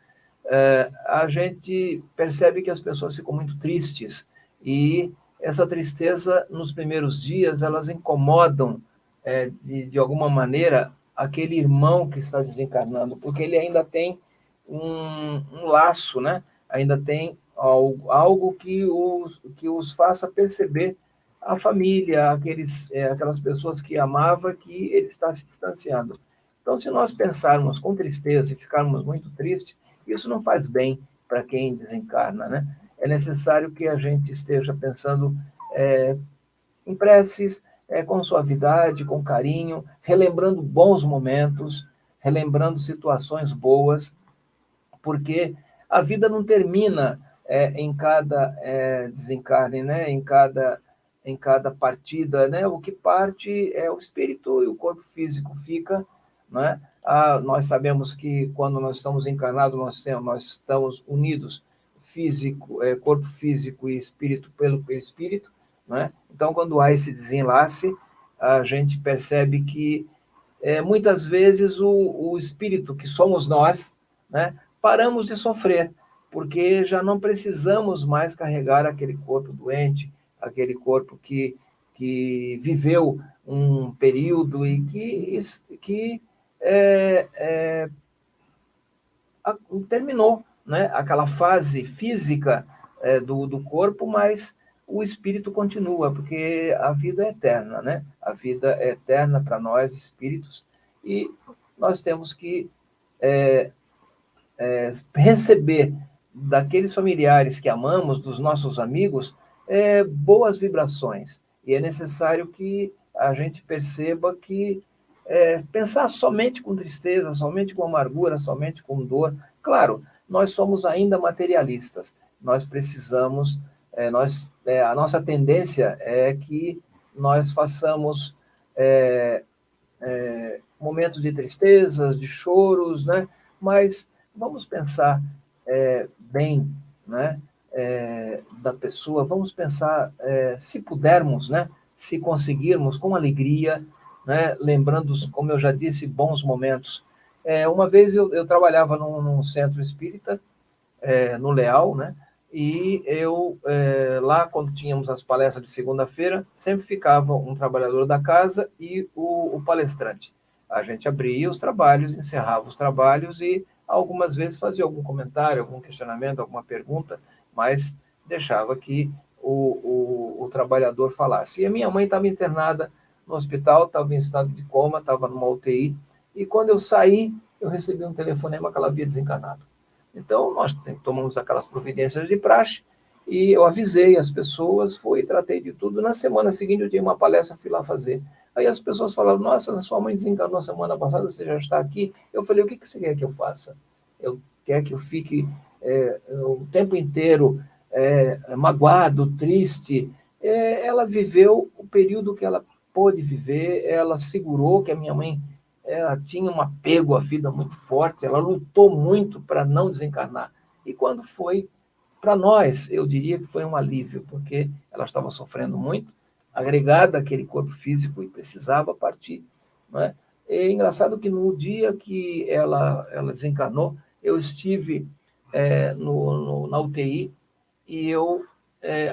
A gente percebe que as pessoas ficam muito tristes e essa tristeza, nos primeiros dias, elas incomodam, de alguma maneira, aquele irmão que está desencarnando, porque ele ainda tem um laço, né? Ainda tem algo que os faça perceber a família, aquelas pessoas que amava, que ele está se distanciando. Então, se nós pensarmos com tristeza e ficarmos muito tristes, isso não faz bem para quem desencarna, né? É necessário que a gente esteja pensando em preces, com suavidade, com carinho, relembrando bons momentos, relembrando situações boas, porque a vida não termina em cada desencarne, né? Em cada partida, né? O que parte é o espírito e o corpo físico fica, né? Nós sabemos que quando nós estamos encarnados, nós estamos unidos, corpo físico e espírito pelo espírito, né? Então, quando há esse desenlace, a gente percebe que muitas vezes o espírito, que somos nós, né, paramos de sofrer, porque já não precisamos mais carregar aquele corpo doente, aquele corpo que viveu um período e que terminou, né, aquela fase física do corpo, mas o espírito continua, porque a vida é eterna, né? A vida é eterna para nós, espíritos, e nós temos que receber daqueles familiares que amamos, dos nossos amigos, boas vibrações. E é necessário que a gente perceba que pensar somente com tristeza, somente com amargura, somente com dor. Claro, nós somos ainda materialistas. Nós precisamos, a nossa tendência é que nós façamos momentos de tristezas, de choros, né? Mas vamos pensar bem, né? Da pessoa, vamos pensar, se pudermos, né? Se conseguirmos, com alegria, né? Lembrando, como eu já disse, bons momentos. Uma vez eu trabalhava num centro espírita, no Leal, né? E eu, lá, quando tínhamos as palestras de segunda-feira, sempre ficava um trabalhador da casa e o palestrante. A gente abria os trabalhos, encerrava os trabalhos e algumas vezes fazia algum comentário, algum questionamento, alguma pergunta, mas deixava que o trabalhador falasse. E a minha mãe estava internada no hospital, estava em estado de coma, estava numa UTI, e quando eu saí, eu recebi um telefonema que ela havia desencarnado. Então, nós tomamos aquelas providências de praxe, e eu avisei as pessoas, fui, tratei de tudo. Na semana seguinte, eu tinha uma palestra, fui lá fazer. Aí as pessoas falaram, nossa, a sua mãe desencarnou semana passada, você já está aqui? Eu falei, o que você quer que eu faça? Eu quero que eu fique o tempo inteiro magoado, triste. Ela viveu o período que ela pôde viver, ela segurou, que a minha mãe ela tinha um apego à vida muito forte, ela lutou muito para não desencarnar. E quando foi para nós, eu diria que foi um alívio, porque ela estava sofrendo muito, agregada àquele corpo físico e precisava partir. Não é? É engraçado que no dia que ela desencarnou, eu estive na UTI e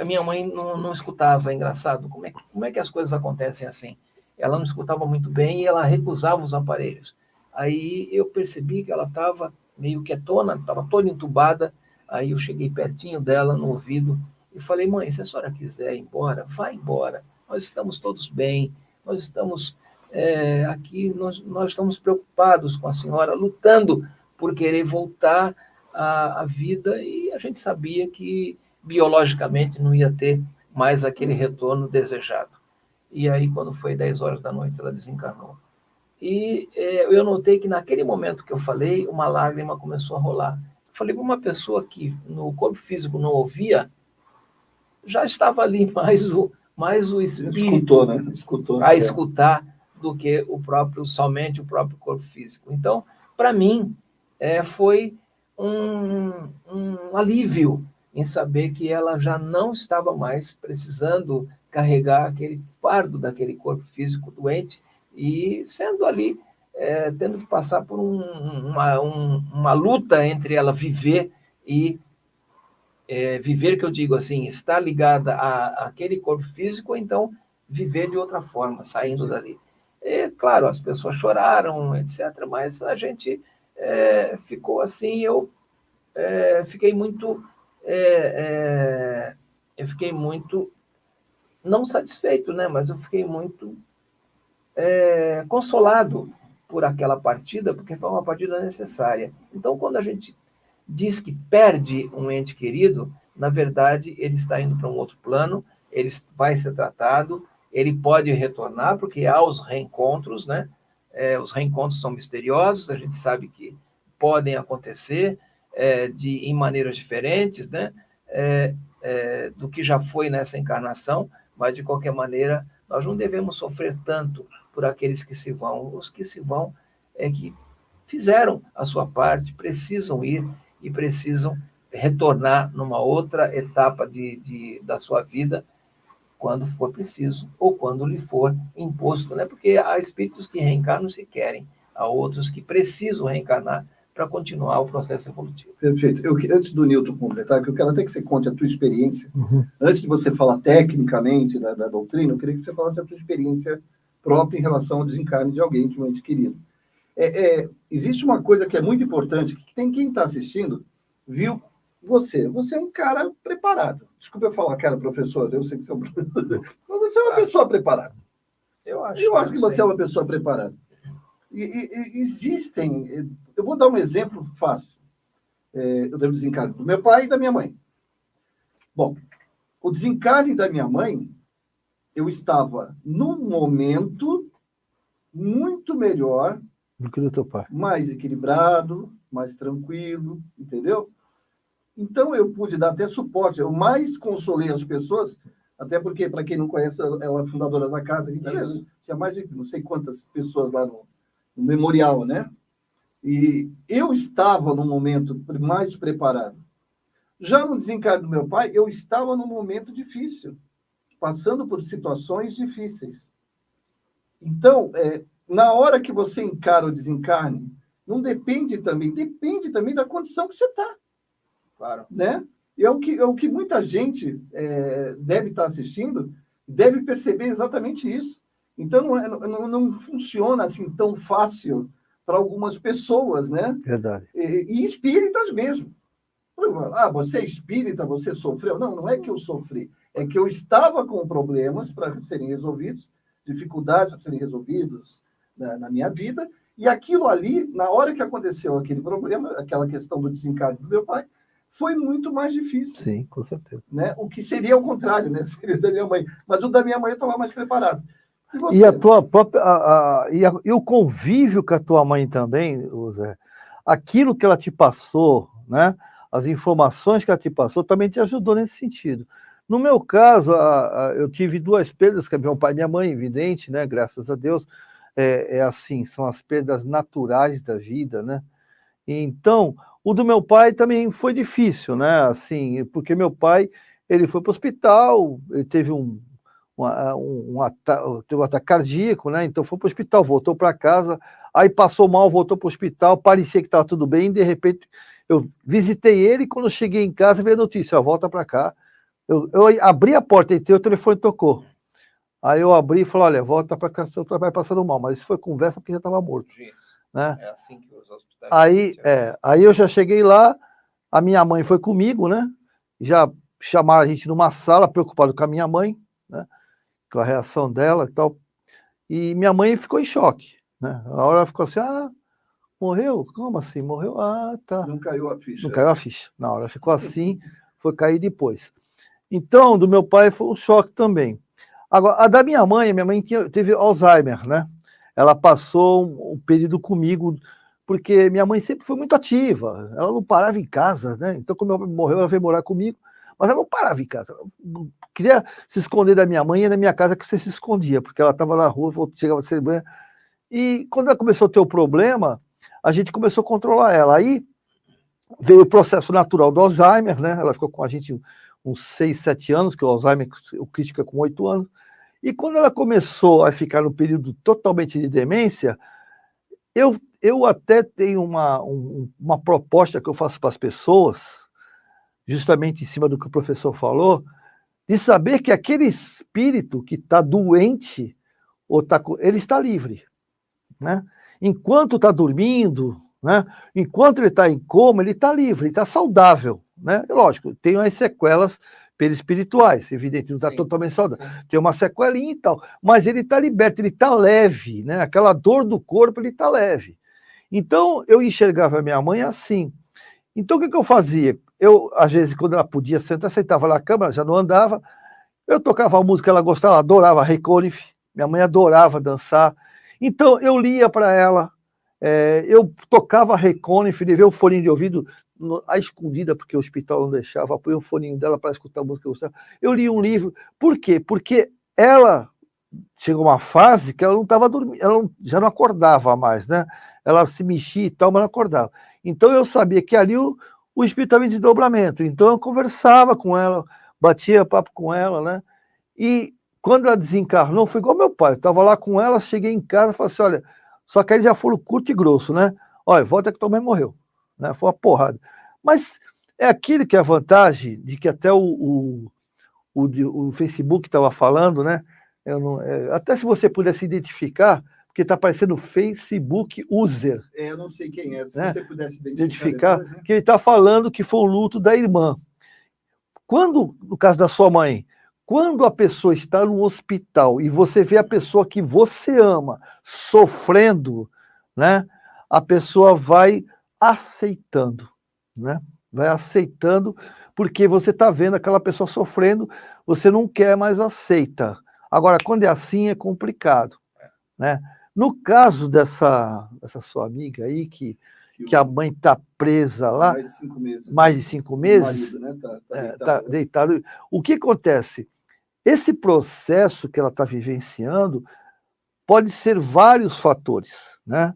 a minha mãe não escutava. É engraçado, como é que as coisas acontecem assim? Ela não escutava muito bem e ela recusava os aparelhos. Aí eu percebi que ela estava meio quietona, estava toda entubada. Aí eu cheguei pertinho dela, no ouvido, e falei: mãe, se a senhora quiser ir embora, vá embora. Nós estamos todos bem, nós estamos aqui, nós estamos preocupados com a senhora, lutando por querer voltar à vida, e a gente sabia que biologicamente não ia ter mais aquele retorno desejado. E aí, quando foi 10 horas da noite, ela desencarnou. E eu notei que naquele momento que eu falei, uma lágrima começou a rolar. Eu falei: uma pessoa que no corpo físico não ouvia, já estava ali mais o espírito Escutou, né? Escutou, a escutar do que somente o próprio corpo físico. Então, para mim, foi um alívio em saber que ela já não estava mais precisando carregar aquele fardo daquele corpo físico doente e sendo ali, tendo que passar por uma luta entre ela viver e viver, que eu digo assim, estar ligada àquele corpo físico, ou então viver de outra forma, saindo dali. Claro, as pessoas choraram, etc., mas a gente ficou assim, eu fiquei muito não satisfeito, né? Mas eu fiquei muito consolado por aquela partida, porque foi uma partida necessária. Então, quando a gente diz que perde um ente querido, na verdade, ele está indo para um outro plano, ele vai ser tratado, ele pode retornar, porque há os reencontros, né? Os reencontros são misteriosos, a gente sabe que podem acontecer em maneiras diferentes, né? Do que já foi nessa encarnação, mas, de qualquer maneira, nós não devemos sofrer tanto por aqueles que se vão. Os que se vão que fizeram a sua parte, precisam ir e precisam retornar numa outra etapa da sua vida, quando for preciso ou quando lhe for imposto, né? Porque há espíritos que reencarnam se querem, há outros que precisam reencarnar para continuar o processo evolutivo. Perfeito. Antes do Nilton completar, eu quero até que você conte a tua experiência. Antes de você falar tecnicamente da doutrina, eu queria que você falasse a tua experiência própria em relação ao desencarne de alguém, de um ente querido. Existe uma coisa que é muito importante, que quem está assistindo viu você é um cara preparado. Desculpa eu falar, cara, professor, eu sei que você é um professor, mas você é uma pessoa preparada. Eu acho que você é uma pessoa preparada. E existem... Eu vou dar um exemplo fácil. Eu devo desencarne do meu pai e da minha mãe. Bom, o desencarne da minha mãe, eu estava num momento muito melhor do que do teu pai. Mais equilibrado, mais tranquilo, entendeu? Então, eu pude dar até suporte. Eu mais consolei as pessoas, até porque, para quem não conhece, ela é fundadora da casa. Tinha mais de não sei quantas pessoas lá no memorial, né? E eu estava num momento mais preparado. Já no desencarne do meu pai, eu estava num momento difícil, passando por situações difíceis. Então, na hora que você encara o desencarne, não depende também da condição que você está. Claro. Né? E é o que muita gente deve estar assistindo, deve perceber exatamente isso. Então, não funciona assim tão fácil para algumas pessoas, né? Verdade. E espíritas mesmo. Você é espírita, você sofreu. Não é que eu sofri. É que eu estava com problemas para serem resolvidos, dificuldades para serem resolvidos na minha vida, e aquilo ali, na hora que aconteceu aquele problema, aquela questão do desencarne do meu pai, foi muito mais difícil. Sim, com certeza. Né? O que seria o contrário, né? Seria da minha mãe. Mas o da minha mãe eu estava mais preparado. E a tua própria... E o convívio com a tua mãe também, Zé, aquilo que ela te passou, né? As informações que ela te passou também te ajudou nesse sentido. No meu caso, eu tive duas perdas, que é meu pai e minha mãe, evidente, né? Graças a Deus. Assim, são as perdas naturais da vida, né? Então, O do meu pai também foi difícil, né? Assim, porque meu pai, ele foi para o hospital, ele teve um ataque cardíaco, né? Então foi para o hospital, voltou para casa, aí passou mal, voltou para o hospital, parecia que estava tudo bem, e de repente eu visitei ele, e quando eu cheguei em casa, veio a notícia, ó, volta para cá. Eu abri a porta, entrei, o telefone tocou. Aí eu abri e falei, olha, volta para cá, seu trabalho passando mal, mas isso foi conversa porque já estava morto. Né? É assim que os hospitais... Aí eu já cheguei lá, a minha mãe foi comigo, né? Já chamaram a gente numa sala, preocupado com a minha mãe, né? Com a reação dela e tal. E minha mãe ficou em choque, né? A hora ela ficou assim, morreu? Como assim? Morreu? Tá. Não caiu a ficha. Não caiu a ficha. Na hora ficou assim, foi cair depois. Então, do meu pai foi um choque também. Agora, a da minha mãe teve Alzheimer, né? Ela passou um período comigo, porque minha mãe sempre foi muito ativa, ela não parava em casa, né? Então, quando meu pai morreu, ela veio morar comigo, mas ela não parava em casa. Ela não queria se esconder da minha mãe, e na minha casa que você se escondia, porque ela estava na rua, chegava a ser... E quando ela começou a ter o problema, a gente começou a controlar ela. Aí veio o processo natural do Alzheimer, né? Ela ficou com a gente uns 6, 7 anos, que o Alzheimer, o crítico é com 8 anos. E quando ela começou a ficar no período totalmente de demência, eu até tenho uma proposta que eu faço para as pessoas, justamente em cima do que o professor falou, de saber que aquele espírito que está doente, ele está livre. Né? Enquanto está dormindo, né? Enquanto ele está em coma, ele está livre, ele está saudável. Né? Lógico, tem as sequelas perispirituais, evidente, não está totalmente saudável. Sim. Tem uma sequelinha e tal, mas ele está liberto, ele está leve, né? Aquela dor do corpo, ele está leve. Então, eu enxergava a minha mãe assim. Então, o que eu fazia? Eu, às vezes, quando ela podia sentar, sentava na cama, ela já não andava, eu tocava a música que ela gostava, ela adorava Ray Conniff, minha mãe adorava dançar. Então, eu lia para ela, eu tocava Ray Conniff, levei o fone de ouvido à escondida, porque o hospital não deixava, apoiei o foninho dela para escutar a música que eu gostava. Eu li um livro. Por quê? Porque ela chegou uma fase que ela não estava dormindo, ela já não acordava mais, né? Ela se mexia e tal, mas não acordava. Então eu sabia que ali o espírito estava em desdobramento. Então eu conversava com ela, batia papo com ela, né? E quando ela desencarnou, foi igual meu pai. Eu estava lá com ela, cheguei em casa e falei assim, olha, só que aí já foram curto e grosso, né? Olha, volta que tua mãe morreu. Né? Foi uma porrada. Mas é aquilo que é a vantagem de que até o Facebook estava falando, né? Até se você pudesse identificar, porque está aparecendo Facebook User. Eu não sei quem é, se né? você pudesse identificar depois, né? Que ele está falando que foi o luto da irmã. Quando, no caso da sua mãe, quando a pessoa está no hospital e você vê a pessoa que você ama sofrendo, né? A pessoa vai aceitando, né? Vai aceitando, porque você está vendo aquela pessoa sofrendo, você não quer, mais aceita. Agora, quando é assim, é complicado, né? No caso dessa sua amiga aí, que a mãe está presa lá, mais de 5 meses. Mais de 5 meses. O marido, né? Tá deitado. O que acontece? Esse processo que ela está vivenciando pode ser vários fatores, né?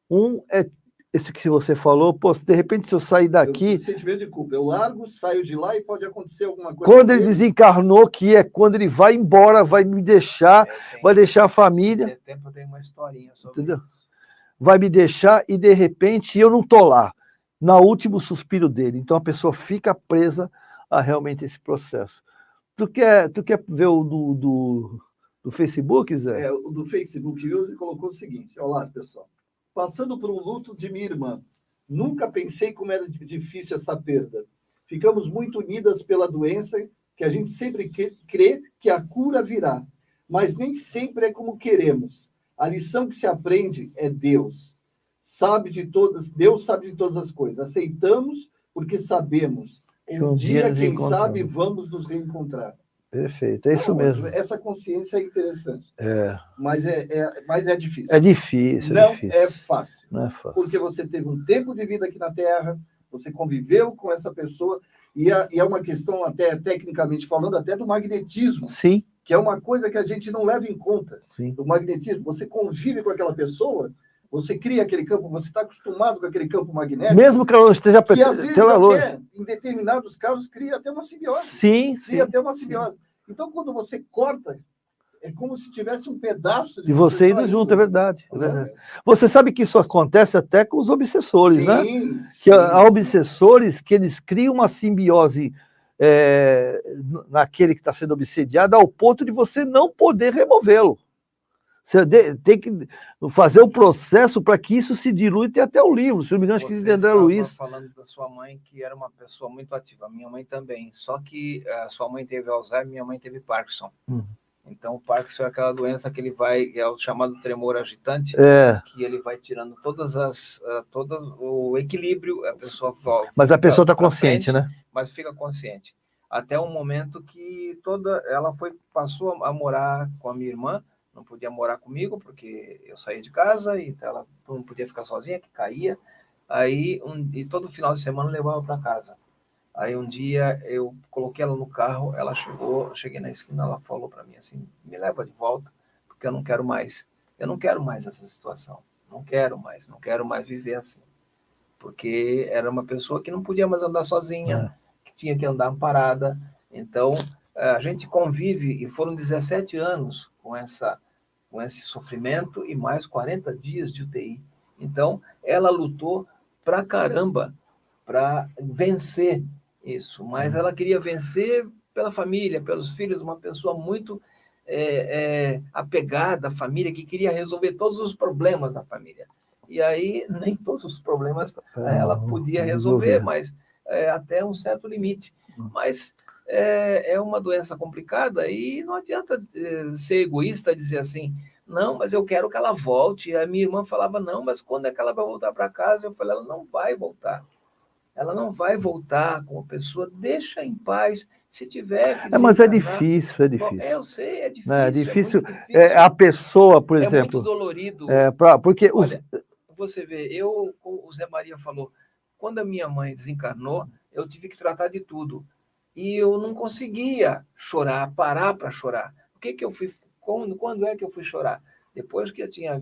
Um é esse que você falou, pô, de repente se eu sair daqui... Sentimento de culpa, eu largo, saio de lá e pode acontecer alguma coisa... Quando ele desencarnou, que é quando ele vai embora, vai me deixar, vai deixar a família... Se der tempo, eu tenho uma historinha sobre isso. Vai me deixar e, de repente, eu não estou lá, no último suspiro dele. Então, a pessoa fica presa a realmente esse processo. Tu quer ver o do Facebook, Zé? O do Facebook, você colocou o seguinte, olá, pessoal. Passando por um luto de minha irmã. Nunca pensei como era difícil essa perda. Ficamos muito unidas pela doença, que a gente sempre crê que a cura virá. Mas nem sempre é como queremos. A lição que se aprende é Deus. Deus sabe de todas as coisas. Aceitamos porque sabemos. Um dia, quem sabe, vamos nos reencontrar. Perfeito, é isso mesmo. Essa consciência é interessante. Mas é difícil. É difícil. Não é fácil. Não é fácil. Porque você teve um tempo de vida aqui na Terra, você conviveu com essa pessoa, e é uma questão, até tecnicamente falando, até do magnetismo. Sim. Que é uma coisa que a gente não leva em conta. Sim. O magnetismo, você convive com aquela pessoa, Você cria aquele campo, você está acostumado com aquele campo magnético. Mesmo que ela não esteja que às vezes até longe. Em determinados casos cria até uma simbiose. Sim, cria até uma simbiose. Então, quando você corta, é como se tivesse um pedaço de você indo junto, é verdade. Você sabe que isso acontece até com os obsessores, sim, né? Que há obsessores que eles criam uma simbiose naquele que está sendo obsediado ao ponto de você não poder removê-lo. Você tem que fazer o processo para que isso se dilui. Tem até o livro, se não me engano, acho que de André Luiz. Falando da sua mãe, que era uma pessoa muito ativa. Minha mãe também. Só que a sua mãe teve Alzheimer, minha mãe teve Parkinson. Então, o Parkinson é aquela doença que ele vai, é o chamado tremor agitante, que ele vai tirando todo o equilíbrio, a pessoa volta. Mas a pessoa está consciente, né? Mas fica consciente. Até um momento que ela passou a morar com a minha irmã, não podia morar comigo, porque eu saí de casa, e ela não podia ficar sozinha, que caía. Aí, e todo final de semana eu levava para casa. Aí um dia eu coloquei ela no carro, ela cheguei na esquina, ela falou para mim assim, me leva de volta, porque eu não quero mais essa situação, não quero mais viver assim, porque era uma pessoa que não podia mais andar sozinha, que tinha que andar parada. Então a gente convive, e foram 17 anos com esse sofrimento e mais 40 dias de UTI. Então ela lutou pra caramba para vencer isso, mas ela queria vencer pela família, pelos filhos, uma pessoa muito apegada à família, que queria resolver todos os problemas da família. E aí, nem todos os problemas ela podia resolver, mas até um certo limite. Mas é uma doença complicada e não adianta ser egoísta e dizer assim, não, mas eu quero que ela volte. E a minha irmã falava, não, mas quando é que ela vai voltar para casa? Eu falei, ela não vai voltar. Ela não vai voltar com a pessoa, deixa em paz, se tiver que mas é difícil, Bom, eu sei, é difícil. É difícil. A pessoa, por exemplo... É muito dolorido. Porque olha, você vê, o Zé Maria falou, quando a minha mãe desencarnou, eu tive que tratar de tudo. E eu não conseguia parar para chorar. O que eu fui... Quando é que eu fui chorar? Depois que eu tinha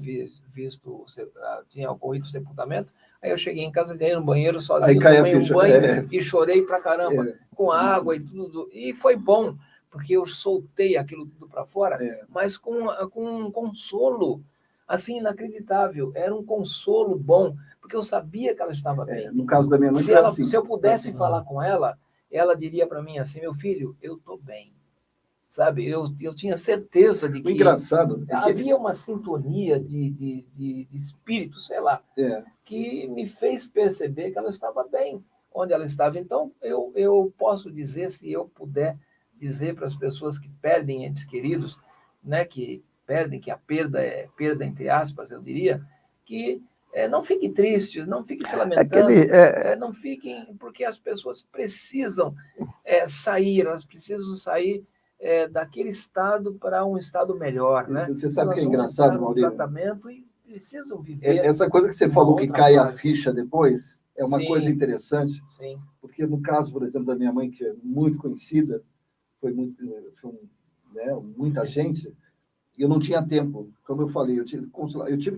tinha ocorrido o sepultamento, aí eu cheguei em casa, dei no banheiro sozinho, tomei um banho e chorei pra caramba, com água e tudo. E foi bom, porque eu soltei aquilo tudo para fora, mas com um consolo, assim, inacreditável. Era um consolo bom, porque eu sabia que ela estava bem. No caso da minha mãe, se eu pudesse falar com ela, ela diria para mim assim, meu filho, eu estou bem. Sabe, eu tinha certeza de que engraçado havia uma sintonia de espírito, sei lá, que me fez perceber que ela estava bem onde ela estava. Então, eu posso dizer, se eu puder dizer para as pessoas que perdem entes queridos, né, que a perda é perda entre aspas, eu diria, que não fiquem tristes, não fiquem se lamentando, não fiquem, porque as pessoas precisam sair, elas precisam sair daquele estado para um estado melhor, né? Você sabe o que é engraçado, Maurício? Tratamento e precisam viver. Essa coisa que você falou que cai a ficha depois é uma coisa interessante. Sim. Porque no caso, por exemplo, da minha mãe, que é muito conhecida, muita gente, e eu não tinha tempo. Como eu falei, eu tive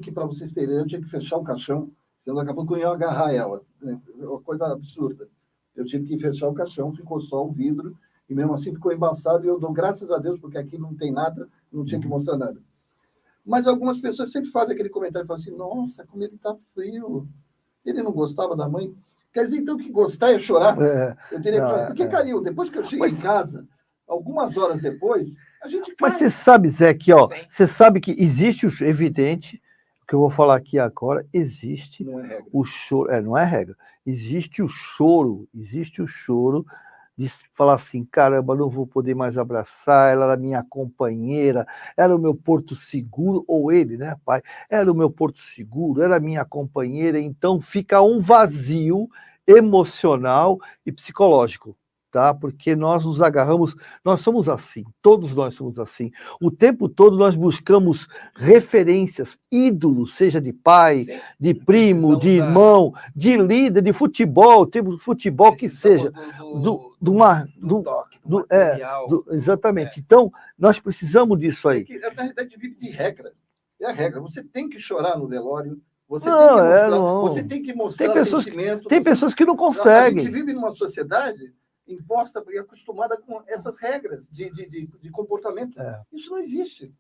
que, para vocês terem, eu tinha que fechar o caixão, senão daqui a pouco eu ia agarrar ela. É uma coisa absurda. Eu tive que fechar o caixão, ficou só o vidro, e mesmo assim ficou embaçado, e eu dou graças a Deus, porque aqui não tem nada, não tinha que mostrar nada. Mas algumas pessoas sempre fazem aquele comentário, falam assim, nossa, como ele está frio. Ele não gostava da mãe. Quer dizer, então, que gostar é chorar? Eu teria que chorar. Porque, Calil, depois que eu cheguei em casa, algumas horas depois, a gente cai. Mas você sabe, Zé, que você sabe que existe o evidente, o que eu vou falar aqui agora, existe o choro, não é regra, existe o choro de falar assim, caramba, não vou poder mais abraçar, ela era minha companheira, era o meu porto seguro, ou ele, né, pai, era o meu porto seguro, era minha companheira, então fica um vazio emocional e psicológico, tá? Porque nós nos agarramos, nós somos assim, todos nós somos assim. O tempo todo nós buscamos referências, ídolos, seja de pai, de primo, de irmão, de líder, de futebol, tipo de futebol que seja. Exatamente. Então, nós precisamos disso aí. Na realidade, vive de regra. É a regra. Você tem que chorar no velório, Você Não, tem que mostrar, não. você tem que mostrar sentimento. Tem pessoas que não A conseguem. gente vive numa sociedade imposta e acostumada com essas regras de comportamento. Isso não existe.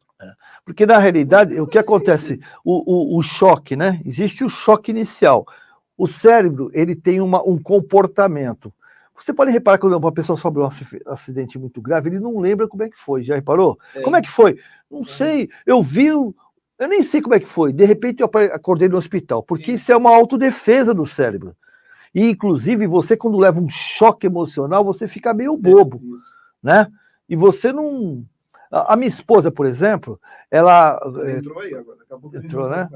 Porque, na realidade, o que acontece? O choque, né? Existe o choque inicial. O cérebro, ele tem um comportamento. Você pode reparar que quando uma pessoa sofre um acidente muito grave, ele não lembra como é que foi. Já reparou? Como é que foi? Não sei. Eu vi, eu nem sei como é que foi. De repente, eu acordei no hospital. Porque isso é uma autodefesa do cérebro. E, inclusive, você, quando leva um choque emocional, você fica meio bobo, né? E você não... A minha esposa, por exemplo, ela entrou aí agora. Entrou, né?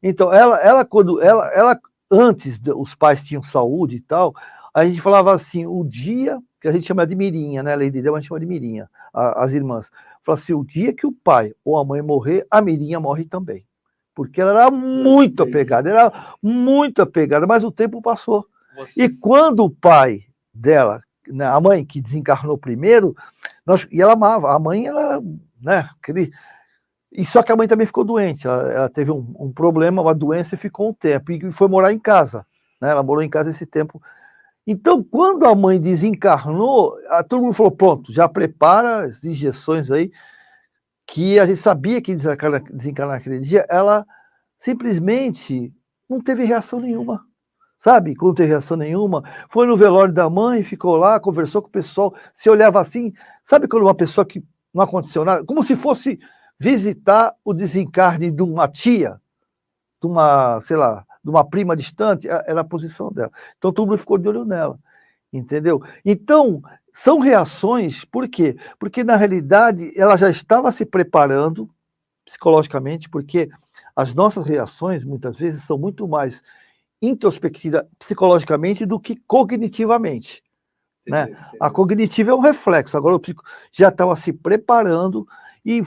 Então, ela antes, os pais tinham saúde e tal, a gente falava assim, o dia, que a gente chama de mirinha, né? Lei de Deus, a gente chama de mirinha, as irmãs. Falava assim, o dia que o pai ou a mãe morrer, a mirinha morre também. Porque ela era muito apegada, mas o tempo passou. E quando o pai dela, né, a mãe que desencarnou primeiro, e ela amava, a mãe, ela, né, e só que a mãe também ficou doente, ela teve um problema, uma doença e ficou um tempo, e foi morar em casa, né, ela morou em casa esse tempo. Então, quando a mãe desencarnou, todo mundo falou, pronto, já prepara as injeções aí, que a gente sabia que desencarnar naquele dia, ela simplesmente não teve reação nenhuma. Sabe? Quando não teve reação nenhuma, foi no velório da mãe, ficou lá, conversou com o pessoal, se olhava assim, sabe quando uma pessoa que não aconteceu nada, como se fosse visitar o desencarne de uma tia, de uma, sei lá, de uma prima distante, era a posição dela. Então todo mundo ficou de olho nela, entendeu? Então, são reações, por quê? Porque na realidade ela já estava se preparando psicologicamente, porque as nossas reações muitas vezes são muito mais introspectiva psicologicamente do que cognitivamente. Né? A cognitiva é um reflexo, agora o psico já estava se preparando e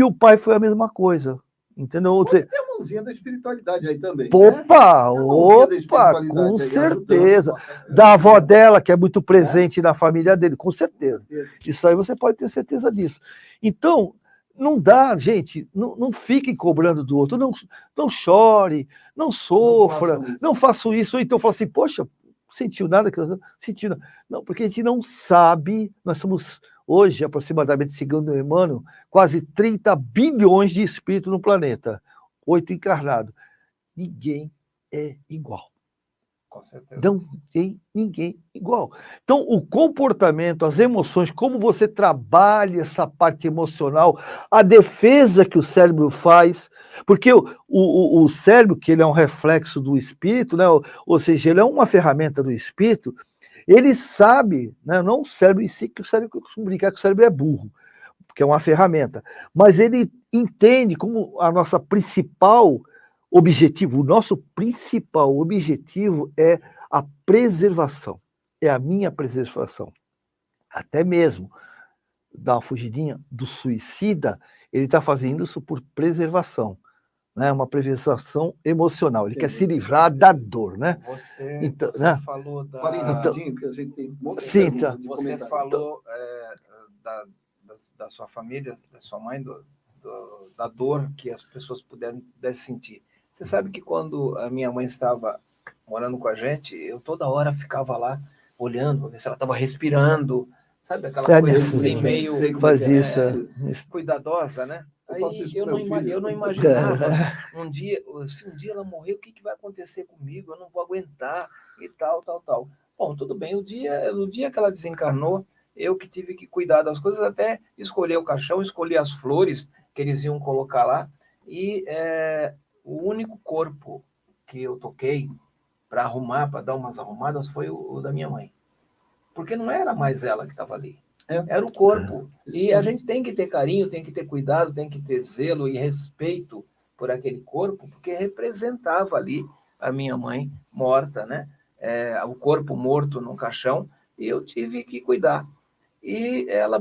o pai foi a mesma coisa. Entendeu? Tem a mãozinha da espiritualidade aí também. Opa, com certeza. Da avó dela, que é muito presente na família dele, com certeza. Isso aí você pode ter certeza disso. Então, não dá, gente, não fiquem cobrando do outro, não chore, não sofra, não faça isso. Ou então fala assim, poxa, sentiu nada? Sentiu nada. Não, porque a gente não sabe, nós somos hoje, aproximadamente, segundo o Emmanuel, quase 30 bilhões de espíritos no planeta, 8 encarnados. Ninguém é igual. Com certeza. Não tem ninguém igual. Então, o comportamento, as emoções, como você trabalha essa parte emocional, a defesa que o cérebro faz, porque o cérebro, que ele é um reflexo do espírito, né? Ou seja, ele é uma ferramenta do espírito, ele sabe, né? Não o cérebro em si, que o cérebro, eu costumo brincar que o cérebro é burro, porque é uma ferramenta, mas ele entende como a nossa principal objetivo, o nosso principal objetivo é a preservação, é a minha preservação. Até mesmo dar uma fugidinha do suicida, ele está fazendo isso por preservação, né? Uma preservação emocional, ele quer se livrar da dor, né? Você né? Falou da... rapidinho, porque a gente tem um monte de perguntas de Você falou da sua família, da sua mãe, da dor que as pessoas pudessem sentir. Você sabe que quando a minha mãe estava morando com a gente, eu toda hora ficava lá olhando, para ver se ela estava respirando, sabe? Aquela coisa assim, meio cuidadosa, né? Aí eu não imaginava se um dia ela morrer, o que vai acontecer comigo? Eu não vou aguentar e tal. Bom, tudo bem, no dia que ela desencarnou, eu que tive que cuidar das coisas, até escolher o caixão, escolher as flores que eles iam colocar lá, e o único corpo que eu toquei para arrumar, para dar umas arrumadas, foi o da minha mãe. Porque não era mais ela que estava ali. Era o corpo. E a gente tem que ter carinho, tem que ter cuidado, tem que ter zelo e respeito por aquele corpo, porque representava ali a minha mãe morta, né? O corpo morto no caixão, e eu tive que cuidar. E ela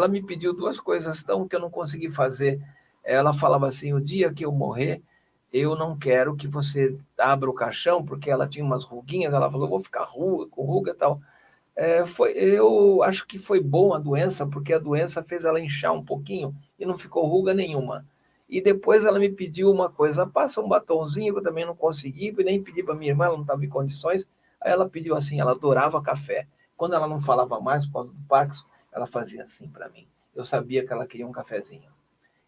me pediu duas coisas que eu não consegui fazer. Ela falava assim, o dia que eu morrer, eu não quero que você abra o caixão, porque ela tinha umas ruguinhas, ela falou, eu vou ficar com ruga e tal. Eu acho que foi bom a doença, porque a doença fez ela inchar um pouquinho e não ficou ruga nenhuma. E depois ela me pediu uma coisa, passa um batonzinho, que eu também não consegui, e nem pedi para minha irmã, ela não estava em condições. Aí ela pediu assim, ela adorava café. Quando ela não falava mais por causa do Parkinson, ela fazia assim para mim. Eu sabia que ela queria um cafezinho.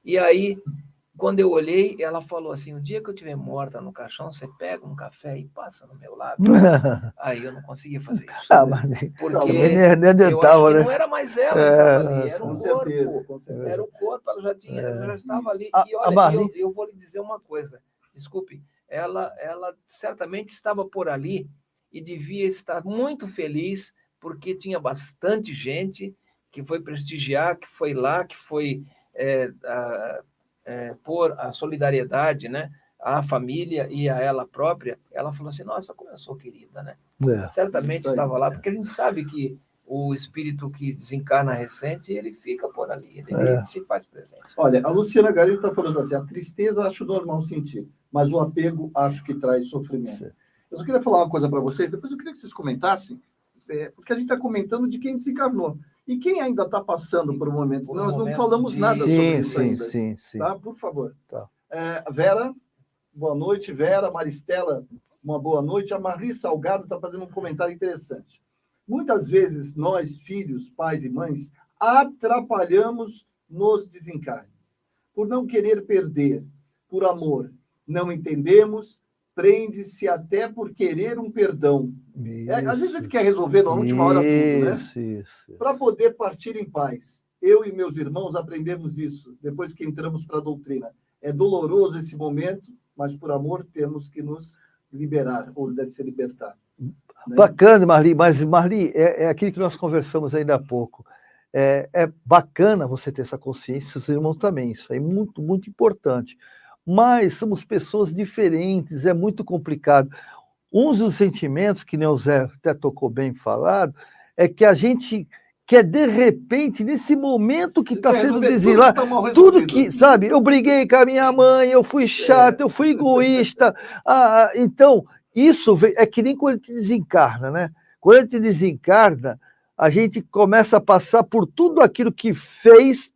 E aí, quando eu olhei, ela falou assim, o dia que eu estiver morta no caixão, você pega um café e passa no meu lado. Aí eu não conseguia fazer isso. Porque eu acho que não era mais ela que estava ali, era o corpo. Com certeza. Era o corpo, ela já estava ali. E Marli... olha, eu vou lhe dizer uma coisa, desculpe, ela certamente estava por ali e devia estar muito feliz, porque tinha bastante gente que foi prestigiar, que foi lá, que foi por a solidariedade, né, à família e a ela própria. Ela falou assim, nossa, como eu sou querida, né? Certamente estava lá, porque a gente sabe que o espírito que desencarna recente, ele fica por ali, ele se faz presente. Olha, a Luciana Gari está falando assim, a tristeza acho normal sentir, mas o apego acho que traz sofrimento. Eu só queria falar uma coisa para vocês, depois eu queria que vocês comentassem, porque a gente está comentando de quem desencarnou. E quem ainda está passando por um momento? Nós não falamos nada sobre isso ainda. Sim. Tá? Por favor. Tá. Vera, boa noite. Vera, Maristela, uma boa noite. A Marli Salgado está fazendo um comentário interessante. Muitas vezes nós, filhos, pais e mães, atrapalhamos nos desencarnes. Por não querer perder, por amor, não entendemos, prende-se até por querer um perdão. Às vezes a gente quer resolver na última hora tudo, né? Para poder partir em paz. Eu e meus irmãos aprendemos isso depois que entramos para a doutrina. É doloroso esse momento, mas por amor temos que nos liberar, ou deve ser libertar. Né? Bacana, Marli, mas Marli, é aquilo que nós conversamos ainda há pouco. É bacana você ter essa consciência, os irmãos também, isso aí é muito, muito importante. Mas somos pessoas diferentes, é muito complicado. Um dos sentimentos, que nem o Zé até tocou bem falado, é que a gente quer, de repente, nesse momento que está sendo desilado, tudo que, sabe, eu briguei com a minha mãe, eu fui chato, eu fui egoísta. Então, isso é que nem quando a gente desencarna, né? Quando a gente desencarna, a gente começa a passar por tudo aquilo que fez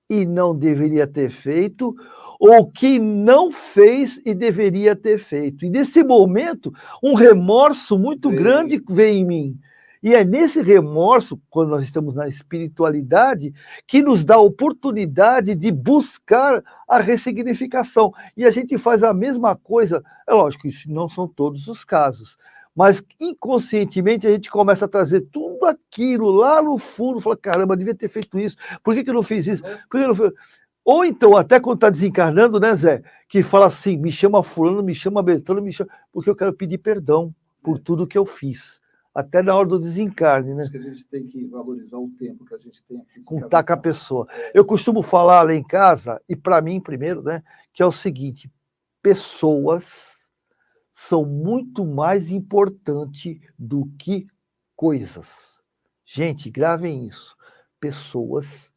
e não deveria ter feito, ou que não fez e deveria ter feito. E nesse momento, um remorso muito grande vem em mim. E é nesse remorso, quando nós estamos na espiritualidade, que nos dá a oportunidade de buscar a ressignificação. E a gente faz a mesma coisa. É lógico, isso não são todos os casos. Mas inconscientemente a gente começa a trazer tudo aquilo lá no fundo, fala, caramba, eu devia ter feito isso, por que eu não fiz isso? Por que eu não fiz? Ou então, até quando está desencarnando, né, Zé, que fala assim, me chama fulano, me chama Beltrano, me chama, porque eu quero pedir perdão por tudo que eu fiz. Até na hora do desencarne, né? Acho que a gente tem que valorizar o tempo que a gente tem aqui. Contar com a pessoa. Eu costumo falar lá em casa, e para mim primeiro, né, que é o seguinte, pessoas são muito mais importantes do que coisas. Gente, gravem isso. Pessoas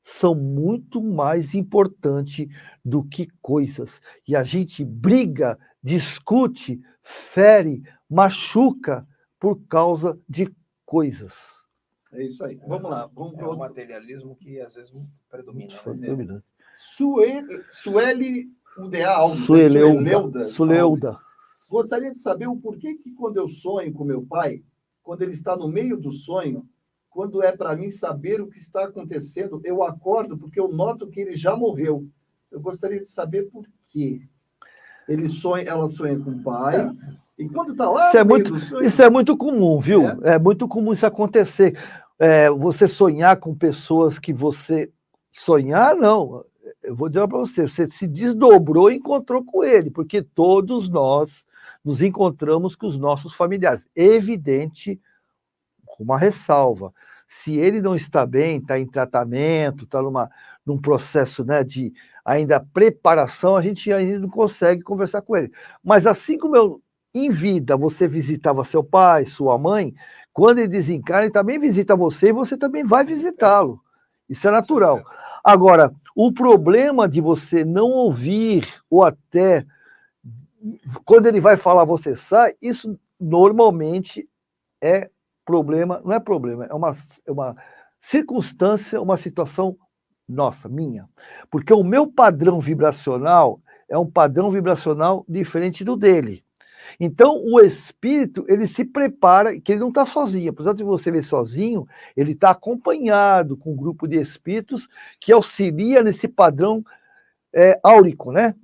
são muito mais importantes do que coisas. E a gente briga, discute, fere, machuca por causa de coisas. É isso aí. Vamos lá. Vamos para o materialismo que às vezes predomina. Né? Sueli UDA Alves. Suleuda. Gostaria de saber o porquê que quando eu sonho com meu pai, quando ele está no meio do sonho, quando é para mim saber o que está acontecendo, eu acordo porque eu noto que ele já morreu. Eu gostaria de saber por quê. Ela sonha com o pai, e quando está lá isso é muito comum, viu? É muito comum isso acontecer. Você sonhar com pessoas que você... Sonhar, não. Eu vou dizer para você se desdobrou e encontrou com ele, porque todos nós nos encontramos com os nossos familiares. Evidente, com uma ressalva. Se ele não está bem, está em tratamento, está num processo, né, de ainda preparação, a gente ainda não consegue conversar com ele. Mas assim como em vida você visitava seu pai, sua mãe, quando ele desencarna, ele também visita você e você também vai visitá-lo. Isso é natural. Agora, o problema de você não ouvir, ou até quando ele vai falar, você sai, isso normalmente problema, não é problema, é uma circunstância, uma situação Nossa, minha. Porque o meu padrão vibracional é um padrão vibracional diferente do dele. Então, o espírito, ele se prepara, que ele não está sozinho. Apesar de você ver sozinho, ele está acompanhado com um grupo de espíritos que auxilia nesse padrão áurico, né?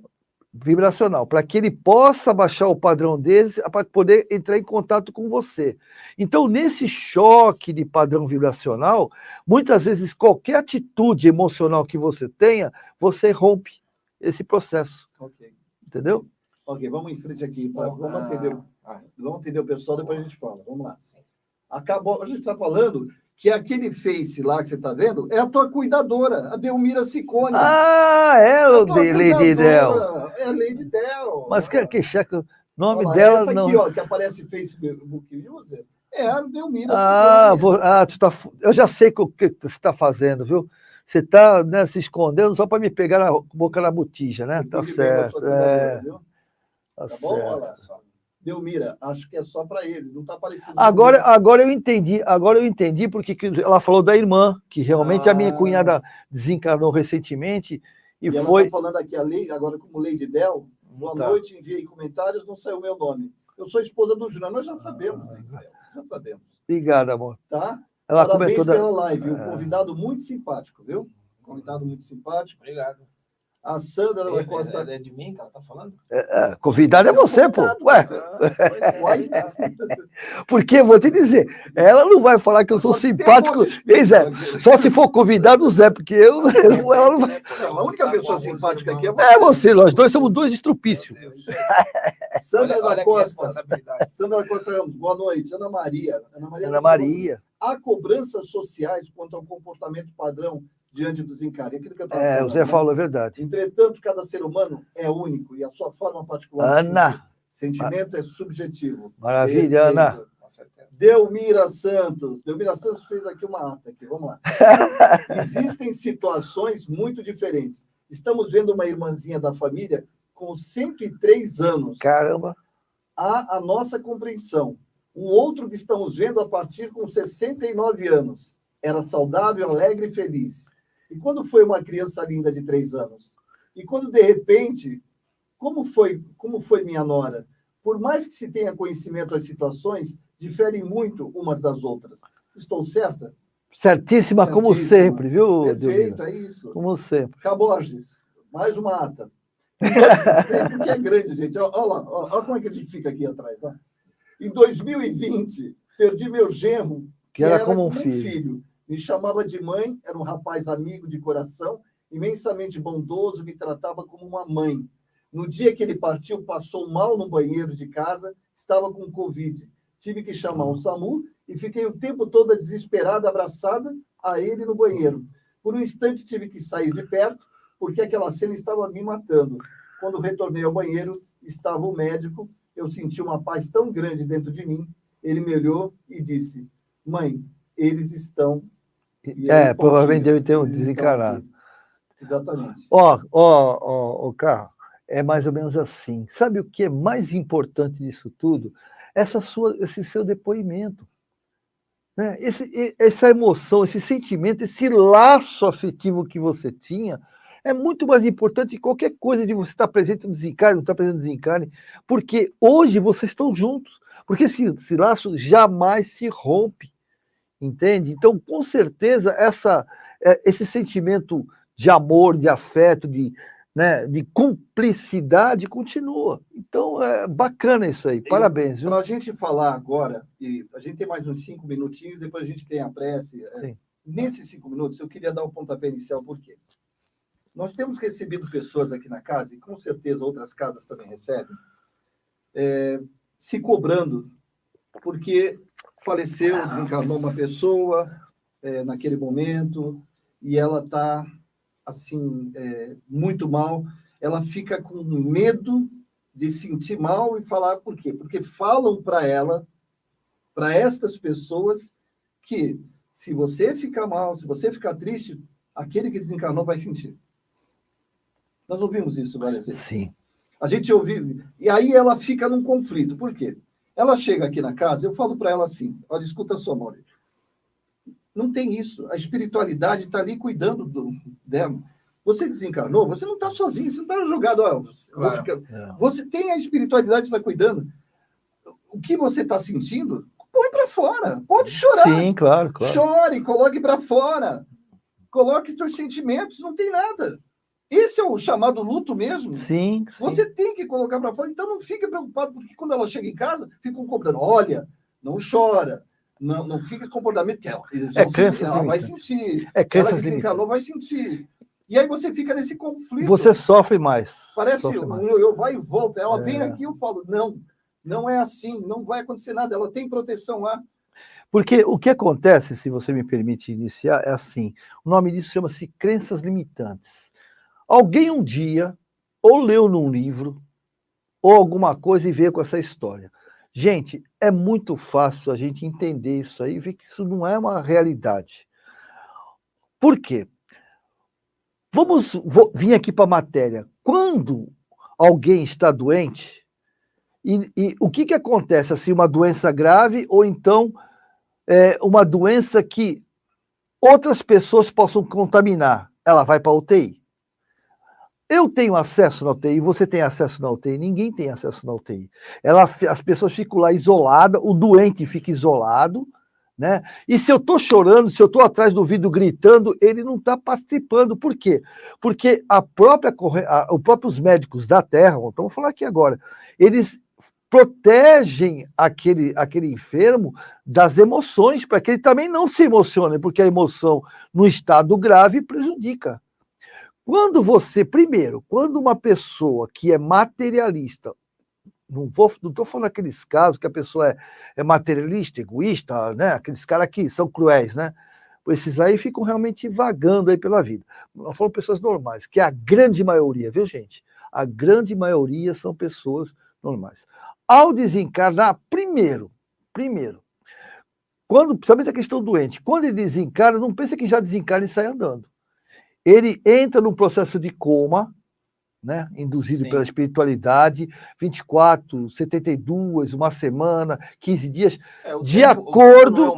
Vibracional, para que ele possa baixar o padrão deles, para poder entrar em contato com você. Então, nesse choque de padrão vibracional, muitas vezes qualquer atitude emocional que você tenha, você rompe esse processo. Ok. Entendeu? Ok, vamos em frente aqui. Vamos atender o pessoal, depois a gente fala. Vamos lá. Acabou, a gente está falando que aquele Face lá que você está vendo é a tua cuidadora, a Delmira Ciccone. Ah, é o de Lady Del. É a Lady Del. Mas que cheque, o nome Olha, dela essa não... aqui, ó, que aparece Facebook User, é a Delmira Ciccone. Eu já sei o que você está fazendo, viu? Você está, né, se escondendo só para me pegar na boca na botija, né? Tá certo. Tá bom? Olha só. Delmira, acho que é só para eles, não está aparecendo. Agora eu entendi porque ela falou da irmã, que realmente a minha cunhada desencarnou recentemente e ela foi. Está falando aqui agora como Lady Del. Boa noite, enviei comentários, não saiu meu nome. Eu sou esposa do Júnior, nós já sabemos, Lady Del, já sabemos. Obrigado, amor. Tá? Ela Parabéns comentou pela live, um convidado muito simpático, viu? Convidado muito simpático. Obrigado. A Sandra da Costa. É de mim que ela está falando? Convidado é você, pô. Ué. Porque, eu vou te dizer, ela não vai falar que eu sou simpático. Só se for convidado o Zé, porque ela não vai. A única pessoa simpática aqui é você. É você, nós dois somos dois estrupícios. Sandra da Costa. Sandra da Costa, boa noite. Ana Maria. Há cobranças sociais quanto ao comportamento padrão diante dos encargos. Aquilo que eu estava falando, o Zé falou, é verdade. Entretanto, cada ser humano é único e a sua forma particular Ana. Sentimento é subjetivo. Maravilha, Ana. Delmira Santos. Delmira Santos fez aqui uma ata. Aqui. Vamos lá. Existem situações muito diferentes. Estamos vendo uma irmãzinha da família com 103 anos. Caramba. Há a nossa compreensão. Um outro que estamos vendo a partir com 69 anos. Era saudável, alegre e feliz. E quando foi uma criança linda de 3 anos? E quando, de repente, como foi minha nora? Por mais que se tenha conhecimento, as situações diferem muito umas das outras. Estou certa? Certíssima, como sempre, viu? Perfeito, Delmira? é isso. Como sempre. Caborges, mais uma ata. Porque é grande, gente. Olha como é que a gente fica aqui atrás. Ó. Em 2020, perdi meu genro, que era como um filho. Me chamava de mãe, era um rapaz amigo de coração, imensamente bondoso, me tratava como uma mãe. No dia que ele partiu, passou mal no banheiro de casa, estava com Covid. Tive que chamar o SAMU e fiquei o tempo todo desesperada, abraçada a ele no banheiro. Por um instante tive que sair de perto, porque aquela cena estava me matando. Quando retornei ao banheiro, estava o médico, eu senti uma paz tão grande dentro de mim. Ele me olhou e disse: mãe, eles estão... provavelmente eu tenho desencarnado. Exatamente. Carlos, é mais ou menos assim. Sabe o que é mais importante disso tudo? Esse seu depoimento. Né? Essa emoção, esse sentimento, esse laço afetivo que você tinha é muito mais importante que qualquer coisa de você estar presente no desencarne, não estar presente no desencarne, porque hoje vocês estão juntos, porque esse laço jamais se rompe. Entende? Então, com certeza, esse sentimento de amor, de afeto, de cumplicidade continua. Então, é bacana isso aí. Parabéns. Para a gente falar agora, e a gente tem mais uns 5 minutinhos, depois a gente tem a prece. Nesses 5 minutos, eu queria dar o pontapé inicial, por quê? Nós temos recebido pessoas aqui na casa, e com certeza outras casas também recebem, se cobrando, porque... faleceu, desencarnou uma pessoa naquele momento e ela está, assim, muito mal. Ela fica com medo de sentir mal e falar por quê? Porque falam para ela, para estas pessoas, que se você ficar mal, se você ficar triste, aquele que desencarnou vai sentir. Nós ouvimos isso várias vezes. Sim. A gente ouviu. E aí ela fica num conflito. Por quê? Ela chega aqui na casa, eu falo para ela assim, olha, escuta só, Maurício. Não tem isso. A espiritualidade está ali cuidando dela. Você desencarnou, você não está sozinho, você não está jogado. Ó, Claro. Você tem a espiritualidade que está cuidando. O que você está sentindo, põe para fora. Pode chorar. Sim, claro, claro. Chore, coloque para fora. Coloque seus sentimentos, não tem nada. Esse é o chamado luto mesmo. Sim, sim. Você tem que colocar para fora. Então não fique preocupado, porque quando ela chega em casa, ficam cobrando. Olha, não chora. Não fica esse comportamento que ela vai sentir. Ela que desencarnou vai sentir. E aí você fica nesse conflito. Você sofre mais. Parece sofre mais. Eu vai e volta. Ela vem aqui e eu falo, não é assim, não vai acontecer nada. Ela tem proteção lá. Porque o que acontece, se você me permite iniciar, é assim. O nome disso chama-se crenças limitantes. Alguém um dia ou leu num livro ou alguma coisa e veio com essa história. Gente, é muito fácil a gente entender isso aí e ver que isso não é uma realidade. Por quê? Vamos vir aqui para a matéria. Quando alguém está doente, e o que acontece? Assim, uma doença grave ou então uma doença que outras pessoas possam contaminar, ela vai para a UTI. Eu tenho acesso na UTI, você tem acesso na UTI, ninguém tem acesso na UTI. As pessoas ficam lá isoladas, o doente fica isolado, né? E se eu estou chorando, se eu estou atrás do vidro gritando, ele não está participando. Por quê? Porque os próprios médicos da Terra, vamos falar aqui agora, eles protegem aquele enfermo das emoções, para que ele também não se emocione, porque a emoção no estado grave prejudica. Quando uma pessoa que é materialista, não estou falando aqueles casos que a pessoa é materialista, egoísta, né? Aqueles caras que são cruéis, né? Esses aí ficam realmente vagando aí pela vida. Nós falamos pessoas normais, que é a grande maioria, viu, gente? A grande maioria são pessoas normais. Ao desencarnar, primeiro, principalmente a questão doente, quando ele desencarna, não pensa que já desencarna e sai andando. Ele entra num processo de coma, né, induzido pela espiritualidade, 24, 72, uma semana, 15 dias, de acordo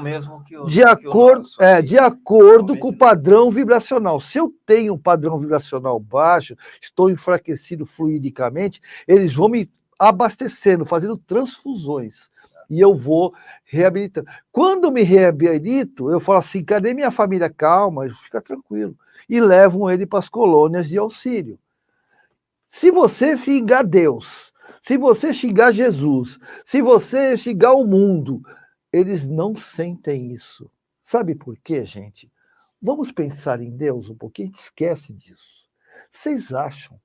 com o padrão vibracional. Se eu tenho um padrão vibracional baixo, estou enfraquecido fluidicamente, eles vão me abastecendo, fazendo transfusões. E eu vou reabilitando. Quando eu me reabilito, eu falo assim, cadê minha família? Calma, fica tranquilo. E levam ele para as colônias de auxílio. Se você xingar Deus, se você xingar Jesus, se você xingar o mundo, eles não sentem isso. Sabe por quê, gente? Vamos pensar em Deus um pouquinho, a gente esquece disso. Vocês acham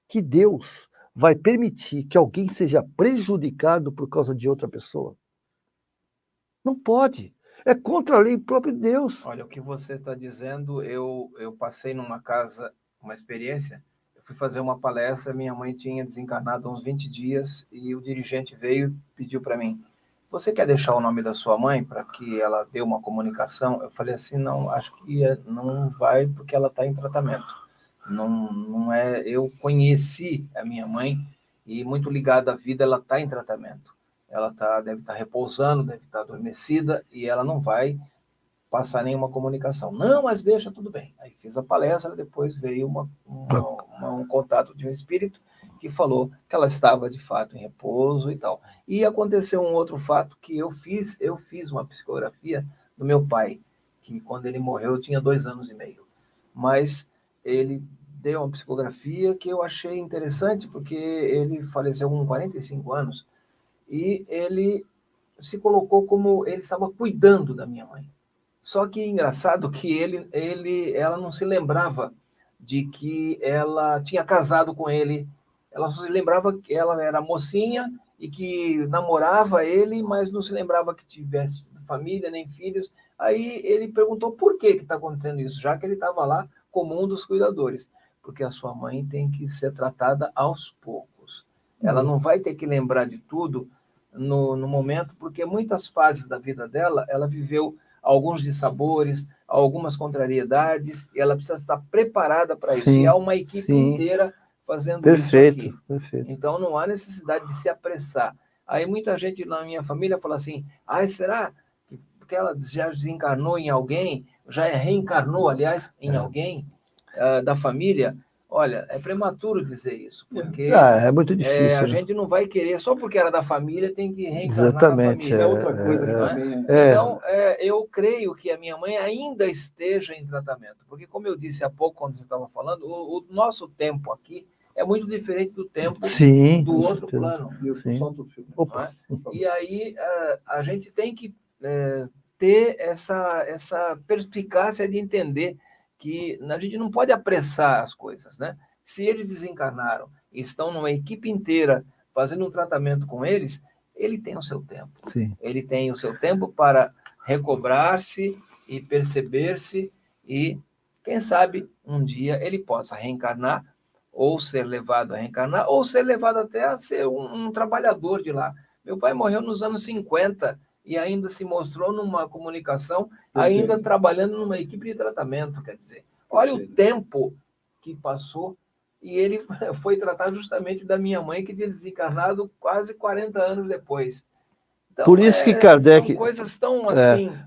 que Deus vai permitir que alguém seja prejudicado por causa de outra pessoa? Não pode. É contra a lei própria de Deus. Olha, o que você está dizendo, eu passei numa casa, uma experiência, eu fui fazer uma palestra, minha mãe tinha desencarnado há uns 20 dias e o dirigente veio e pediu para mim, você quer deixar o nome da sua mãe para que ela dê uma comunicação? Eu falei assim, não, acho que não vai porque ela está em tratamento. Não é, eu conheci a minha mãe e muito ligada à vida, ela está em tratamento. Ela deve estar repousando, deve estar adormecida e ela não vai passar nenhuma comunicação. Não, mas deixa, tudo bem. Aí fiz a palestra, depois veio um contato de um espírito que falou que ela estava de fato em repouso e tal. E aconteceu um outro fato que eu fiz uma psicografia do meu pai, que quando ele morreu eu tinha 2 anos e meio. Mas ele deu uma psicografia que eu achei interessante, porque ele faleceu com 45 anos, e ele se colocou como ele estava cuidando da minha mãe. Só que engraçado que ela não se lembrava de que ela tinha casado com ele. Ela só se lembrava que ela era mocinha e que namorava ele, mas não se lembrava que tivesse família nem filhos. Aí ele perguntou por que está acontecendo isso, já que ele estava lá como um dos cuidadores. Porque a sua mãe tem que ser tratada aos poucos. Ela não vai ter que lembrar de tudo no momento, porque muitas fases da vida dela, ela viveu alguns dissabores, algumas contrariedades, e ela precisa estar preparada para isso. E há uma equipe inteira fazendo isso aqui. Perfeito. Então não há necessidade de se apressar. Aí muita gente na minha família fala assim, será porque ela já desencarnou em alguém, já reencarnou, aliás, em alguém da família. Olha, é prematuro dizer isso, porque é muito difícil. a gente não vai querer, só porque era da família, tem que reencarnar Exatamente, na família. É outra coisa que também Então, eu creio que a minha mãe ainda esteja em tratamento, porque, como eu disse há pouco, quando você estava falando, o nosso tempo aqui é muito diferente do tempo do outro plano. Opa. E aí a gente tem que ter essa perspicácia de entender que a gente não pode apressar as coisas, né? Se eles desencarnaram e estão numa equipe inteira fazendo um tratamento com eles, ele tem o seu tempo. Sim. Ele tem o seu tempo para recobrar-se e perceber-se e, quem sabe, um dia ele possa reencarnar ou ser levado a reencarnar ou ser levado até a ser um trabalhador de lá. Meu pai morreu nos anos 50 e ainda se mostrou numa comunicação, ainda trabalhando numa equipe de tratamento, quer dizer. Olha o tempo que passou e ele foi tratar justamente da minha mãe, que tinha desencarnado quase 40 anos depois. Então, por isso que Kardec... São coisas tão, assim,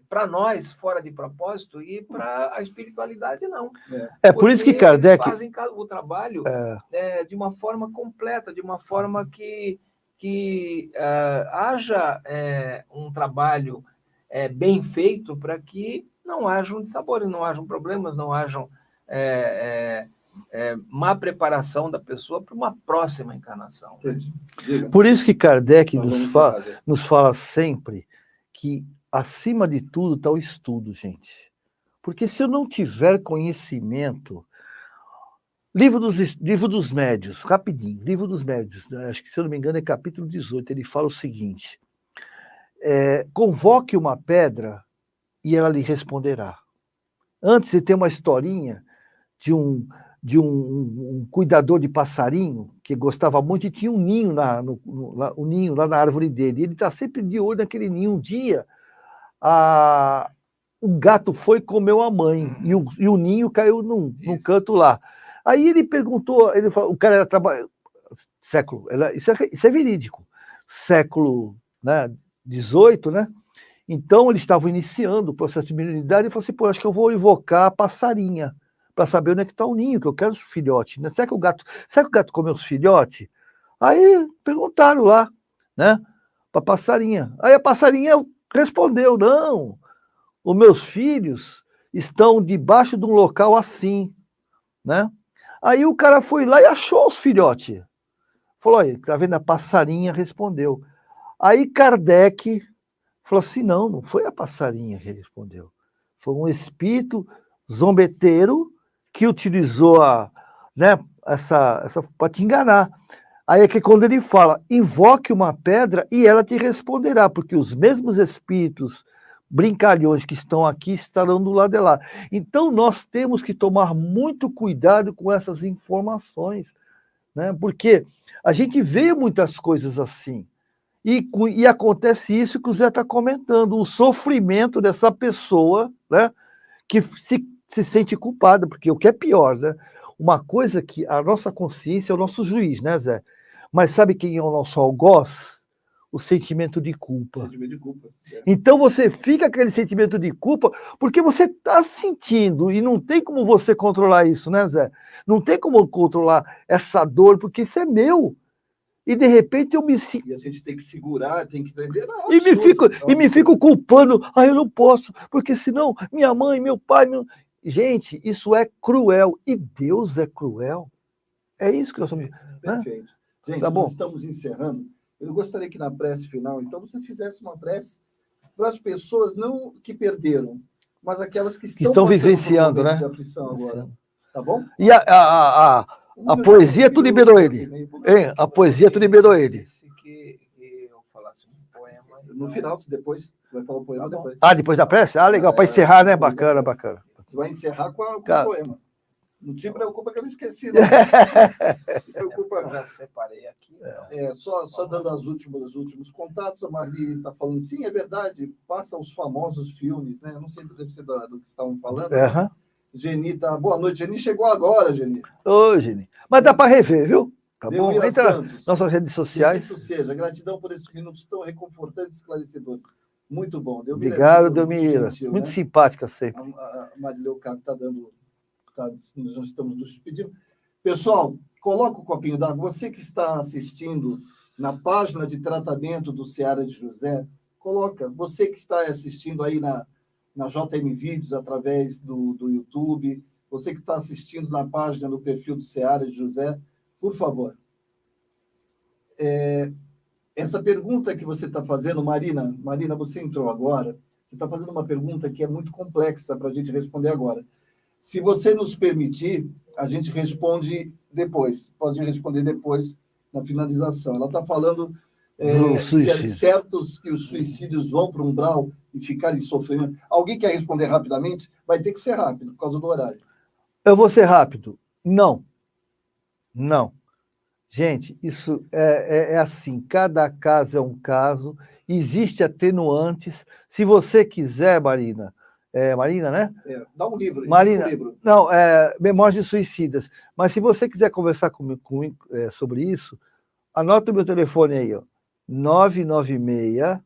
para nós, fora de propósito, e para a espiritualidade, não. Por isso que Kardec... Eles fazem o trabalho de uma forma completa, de uma forma que haja um trabalho bem feito para que não hajam dissabores, não hajam problemas, não hajam má preparação da pessoa para uma próxima encarnação. Por isso que Kardec nos fala sempre que, acima de tudo, está o estudo, gente. Porque se eu não tiver conhecimento... Livro dos Médios, rapidinho, Livro dos Médios, acho que, se eu não me engano, é capítulo 18, ele fala o seguinte: convoque uma pedra e ela lhe responderá. Antes de ter uma historinha de um cuidador de passarinho que gostava muito e tinha um ninho, um ninho lá na árvore dele. Ele está sempre de olho naquele ninho. Um dia, um gato foi e comeu a mãe e o ninho caiu num canto lá. Aí ele perguntou, ele falou, o cara era isso é verídico, século, né, 18, né? Então eles estavam iniciando o processo de mediunidade e falou assim: pô, acho que eu vou invocar a passarinha para saber onde é que está o ninho, que eu quero os filhotes, né? Será que o gato comeu os filhotes? Aí perguntaram lá, né, para a passarinha. Aí a passarinha respondeu: não, os meus filhos estão debaixo de um local assim, né? Aí o cara foi lá e achou os filhotes. Falou: aí, tá vendo? A passarinha respondeu. Aí Kardec falou assim: não foi a passarinha que respondeu. Foi um espírito zombeteiro que utilizou essa para te enganar. Aí é que quando ele fala: invoque uma pedra e ela te responderá, porque os mesmos espíritos brincalhões que estão aqui estarão do lado de lá. Então nós temos que tomar muito cuidado com essas informações, né? Porque a gente vê muitas coisas assim. E acontece isso que o Zé está comentando, o sofrimento dessa pessoa, né, que se sente culpada, porque o que é pior, né? Uma coisa que a nossa consciência é o nosso juiz, né, Zé? Mas sabe quem é o nosso algoz? O sentimento de culpa. Sentimento de culpa. Então você fica com aquele sentimento de culpa porque você está sentindo e não tem como você controlar isso, né, Zé? Não tem como controlar essa dor, porque isso é meu. E de repente eu me sinto. E a gente tem que segurar, tem que prender. E me fico culpando. Eu não posso, porque senão minha mãe, meu pai. Gente, isso é cruel. E Deus é cruel. É isso que nós somos. Perfeito. Gente, tá bom? Nós estamos encerrando. Eu gostaria que na prece final, então, você fizesse uma prece para as pessoas não que perderam, mas aquelas que estão vivenciando, né? De aflição agora. Tá bom? E a poesia, tu liberou ele. A poesia, tu liberou ele. Que eu falasse um poema. No final, depois, você vai falar o poema depois. Depois da prece? Legal, para encerrar, né? Bacana. Você vai encerrar com o poema. Não te preocupa que eu não esqueci, não. Não te preocupa. Eu já separei aqui. Só dando os últimos contatos, a Marli está falando, sim, é verdade, passa os famosos filmes, né? Eu não sei, deve ser do que estavam falando. Né? Geni tá... Boa noite, Geni chegou agora, Geni. Ô, Geni. Mas dá para rever, viu? Tá bom? Entra Santos, nossas redes sociais. Que seja, gratidão por esses minutos tão reconfortantes e esclarecedores. Muito bom. Obrigado, muito Delmira. gentil, Muito né? simpática sempre. A Marileu Carlos está dando. Nós já estamos nos despedindo. Pessoal, coloca o copinho d'água. Você que está assistindo na página de tratamento do Seara de José, coloca. Você que está assistindo aí na JM Vídeos, através do YouTube, você que está assistindo na página, no perfil do Seara de José, por favor. Essa pergunta que você está fazendo, Marina, você entrou agora, você está fazendo uma pergunta que é muito complexa para a gente responder agora. Se você nos permitir, a gente responde depois, pode responder depois, na finalização. Ela está falando se é certos que os suicídios vão para o umbral e ficarem sofrendo. Alguém quer responder rapidamente? Vai ter que ser rápido, por causa do horário. Eu vou ser rápido. Não. Gente, isso é assim, cada caso é um caso, existe atenuantes. Se você quiser, Marina, né? Dá um livro. Marina, um livro. Não, Memórias de Suicidas. Mas se você quiser conversar comigo sobre isso, anota o meu telefone aí, ó, 996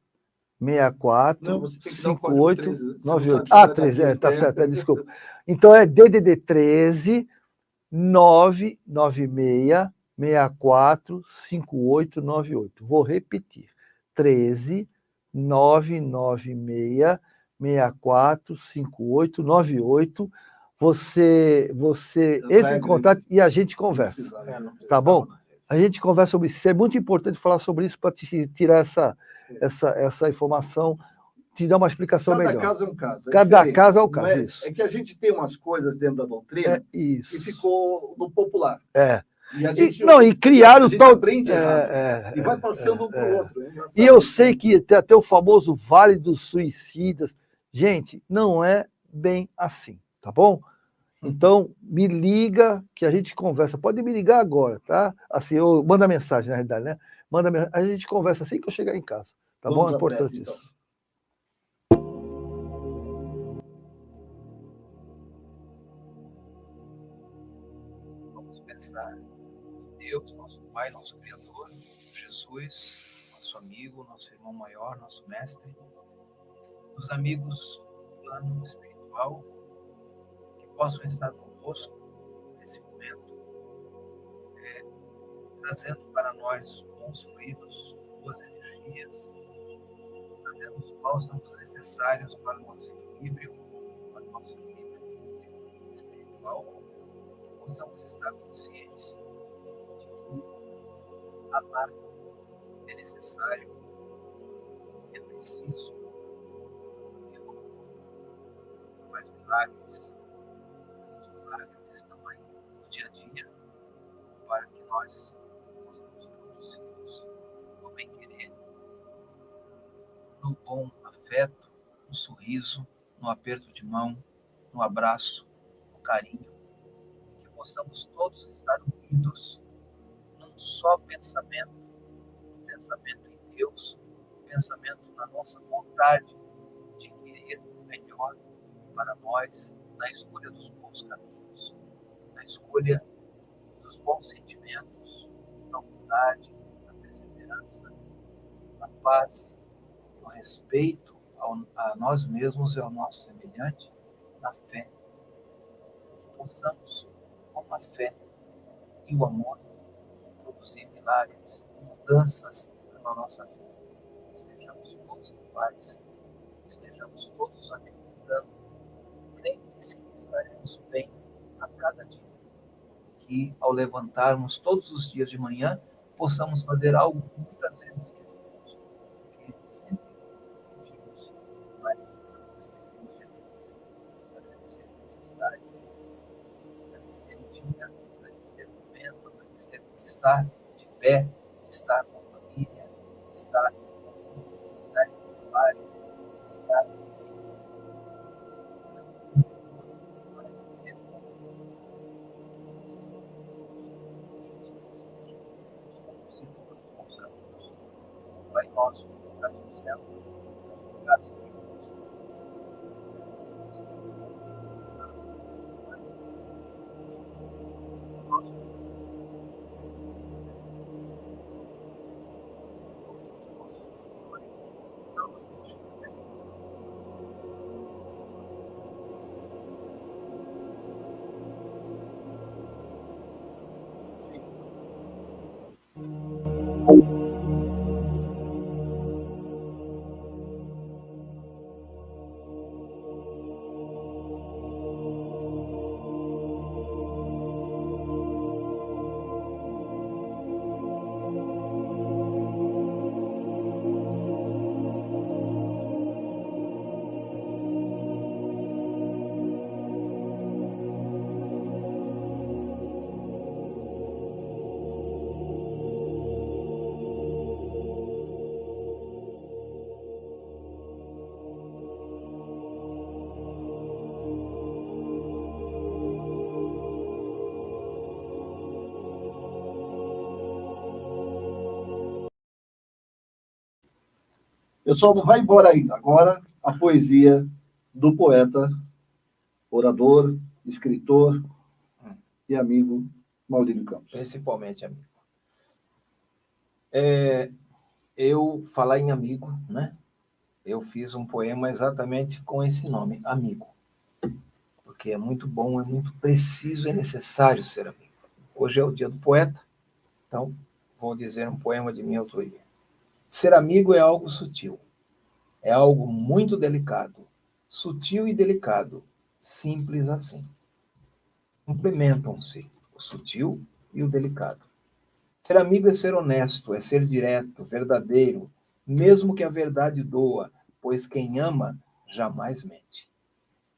64 Não, você tem que dar o 58 código 98. 13, tá certo, desculpa. Então é DDD 13 996 64 5898. Vou repetir. 13 996 64 5898. Você entra em contato e a gente conversa. Tá bom? A gente conversa sobre isso. É muito importante falar sobre isso para te tirar essa informação, te dar uma explicação melhor. Cada caso é um caso. Cada caso é um caso, isso. É que a gente tem umas coisas dentro da doutrina que ficou no popular. E a gente, e criaram a gente aprende errado, e vai passando um para o outro. E eu sei que tem até o famoso Vale dos Suicidas. Gente, não é bem assim, tá bom? Então, me liga que a gente conversa. Pode me ligar agora, tá? Assim, eu manda mensagem, na realidade, né? Manda mensagem, a gente conversa assim que eu chegar em casa. Tá bom? É importante isso. Vamos pensar em Deus, nosso Pai, nosso Criador, Jesus, nosso amigo, nosso irmão maior, nosso mestre, os amigos do plano espiritual que possam estar conosco nesse momento, trazendo para nós bons fluidos, boas energias, trazendo os bálsamos necessários para o nosso equilíbrio, para o nosso equilíbrio físico e espiritual, que possamos estar conscientes de que amar é necessário, é preciso, mas milagres estão aí no dia a dia para que nós possamos produzi-los no bem-querer, no bom afeto, no sorriso, no aperto de mão, no abraço, no carinho, que possamos todos estar unidos num só pensamento, um pensamento em Deus, um pensamento na nossa vontade de querer o melhor para nós, na escolha dos bons caminhos, na escolha dos bons sentimentos, na humildade, na perseverança, na paz, no respeito a nós mesmos e ao nosso semelhante, na fé. Que possamos, com a fé e o amor, produzir milagres, mudanças na nossa vida. Estejamos todos em paz, estejamos todos acreditando, crentes que estaremos bem a cada dia. Que ao levantarmos todos os dias de manhã, possamos fazer algo que muitas vezes esquecemos. Porque sempre pedimos, mas esquecemos de agradecer. Agradecer é necessário. Agradecer o dia, agradecer o momento, agradecer por estar de pé, estar com a família, estar com a comunidade de trabalho, estar Pai nosso que estás no céu, santificado seja o vosso nome. Pessoal, não vai embora ainda. Agora, a poesia do poeta, orador, escritor e amigo Maurílio Campos. Principalmente amigo. Eu falar em amigo, né? Eu fiz um poema exatamente com esse nome, Amigo. Porque é muito bom, é muito preciso, é necessário ser amigo. Hoje é o dia do poeta, então vou dizer um poema de minha autoria. Ser amigo é algo sutil, é algo muito delicado, sutil e delicado, simples assim. Complementam-se o sutil e o delicado. Ser amigo é ser honesto, é ser direto, verdadeiro, mesmo que a verdade doa, pois quem ama jamais mente.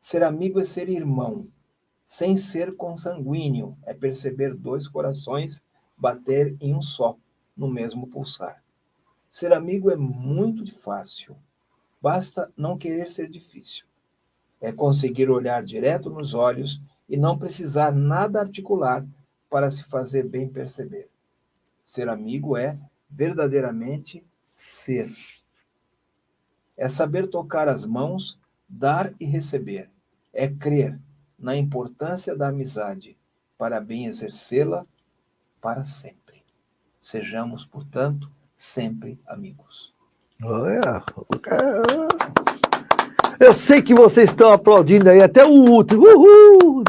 Ser amigo é ser irmão, sem ser consanguíneo, é perceber dois corações bater em um só, no mesmo pulsar. Ser amigo é muito fácil, basta não querer ser difícil. É conseguir olhar direto nos olhos e não precisar nada articular para se fazer bem perceber. Ser amigo é verdadeiramente ser. É saber tocar as mãos, dar e receber. É crer na importância da amizade para bem exercê-la para sempre. Sejamos, portanto, sempre amigos. Olha, eu sei que vocês estão aplaudindo aí até o último. Uhul!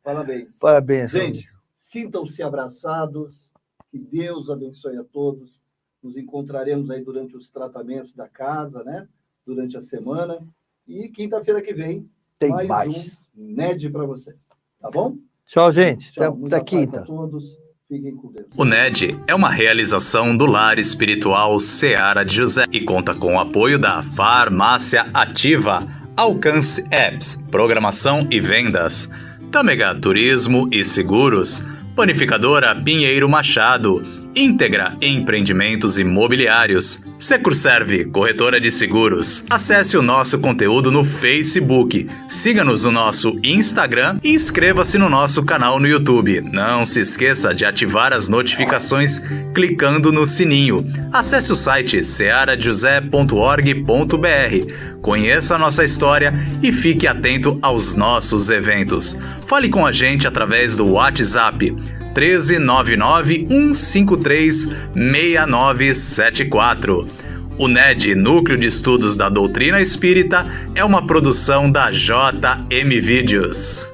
Parabéns. Parabéns, gente. Sintam-se abraçados. Que Deus abençoe a todos. Nos encontraremos aí durante os tratamentos da casa, né? Durante a semana. E quinta-feira que vem, tem mais um NED para você. Tá bom? Tchau, gente. Tchau. Até quinta. A todos. Fiquem com Deus. O NED é uma realização do Lar Espiritual Seara de José e conta com o apoio da Farmácia Ativa, Alcance Apps, Programação e Vendas, Tâmega Turismo e Seguros, Panificadora Pinheiro Machado, Íntegra Empreendimentos Imobiliários, Securserve, corretora de seguros. Acesse o nosso conteúdo no Facebook, siga-nos no nosso Instagram e inscreva-se no nosso canal no YouTube. Não se esqueça de ativar as notificações clicando no sininho. Acesse o site searajosé.org.br. Conheça a nossa história e fique atento aos nossos eventos. Fale com a gente através do WhatsApp 13991536974. O NED, Núcleo de Estudos da Doutrina Espírita, é uma produção da JM Vídeos.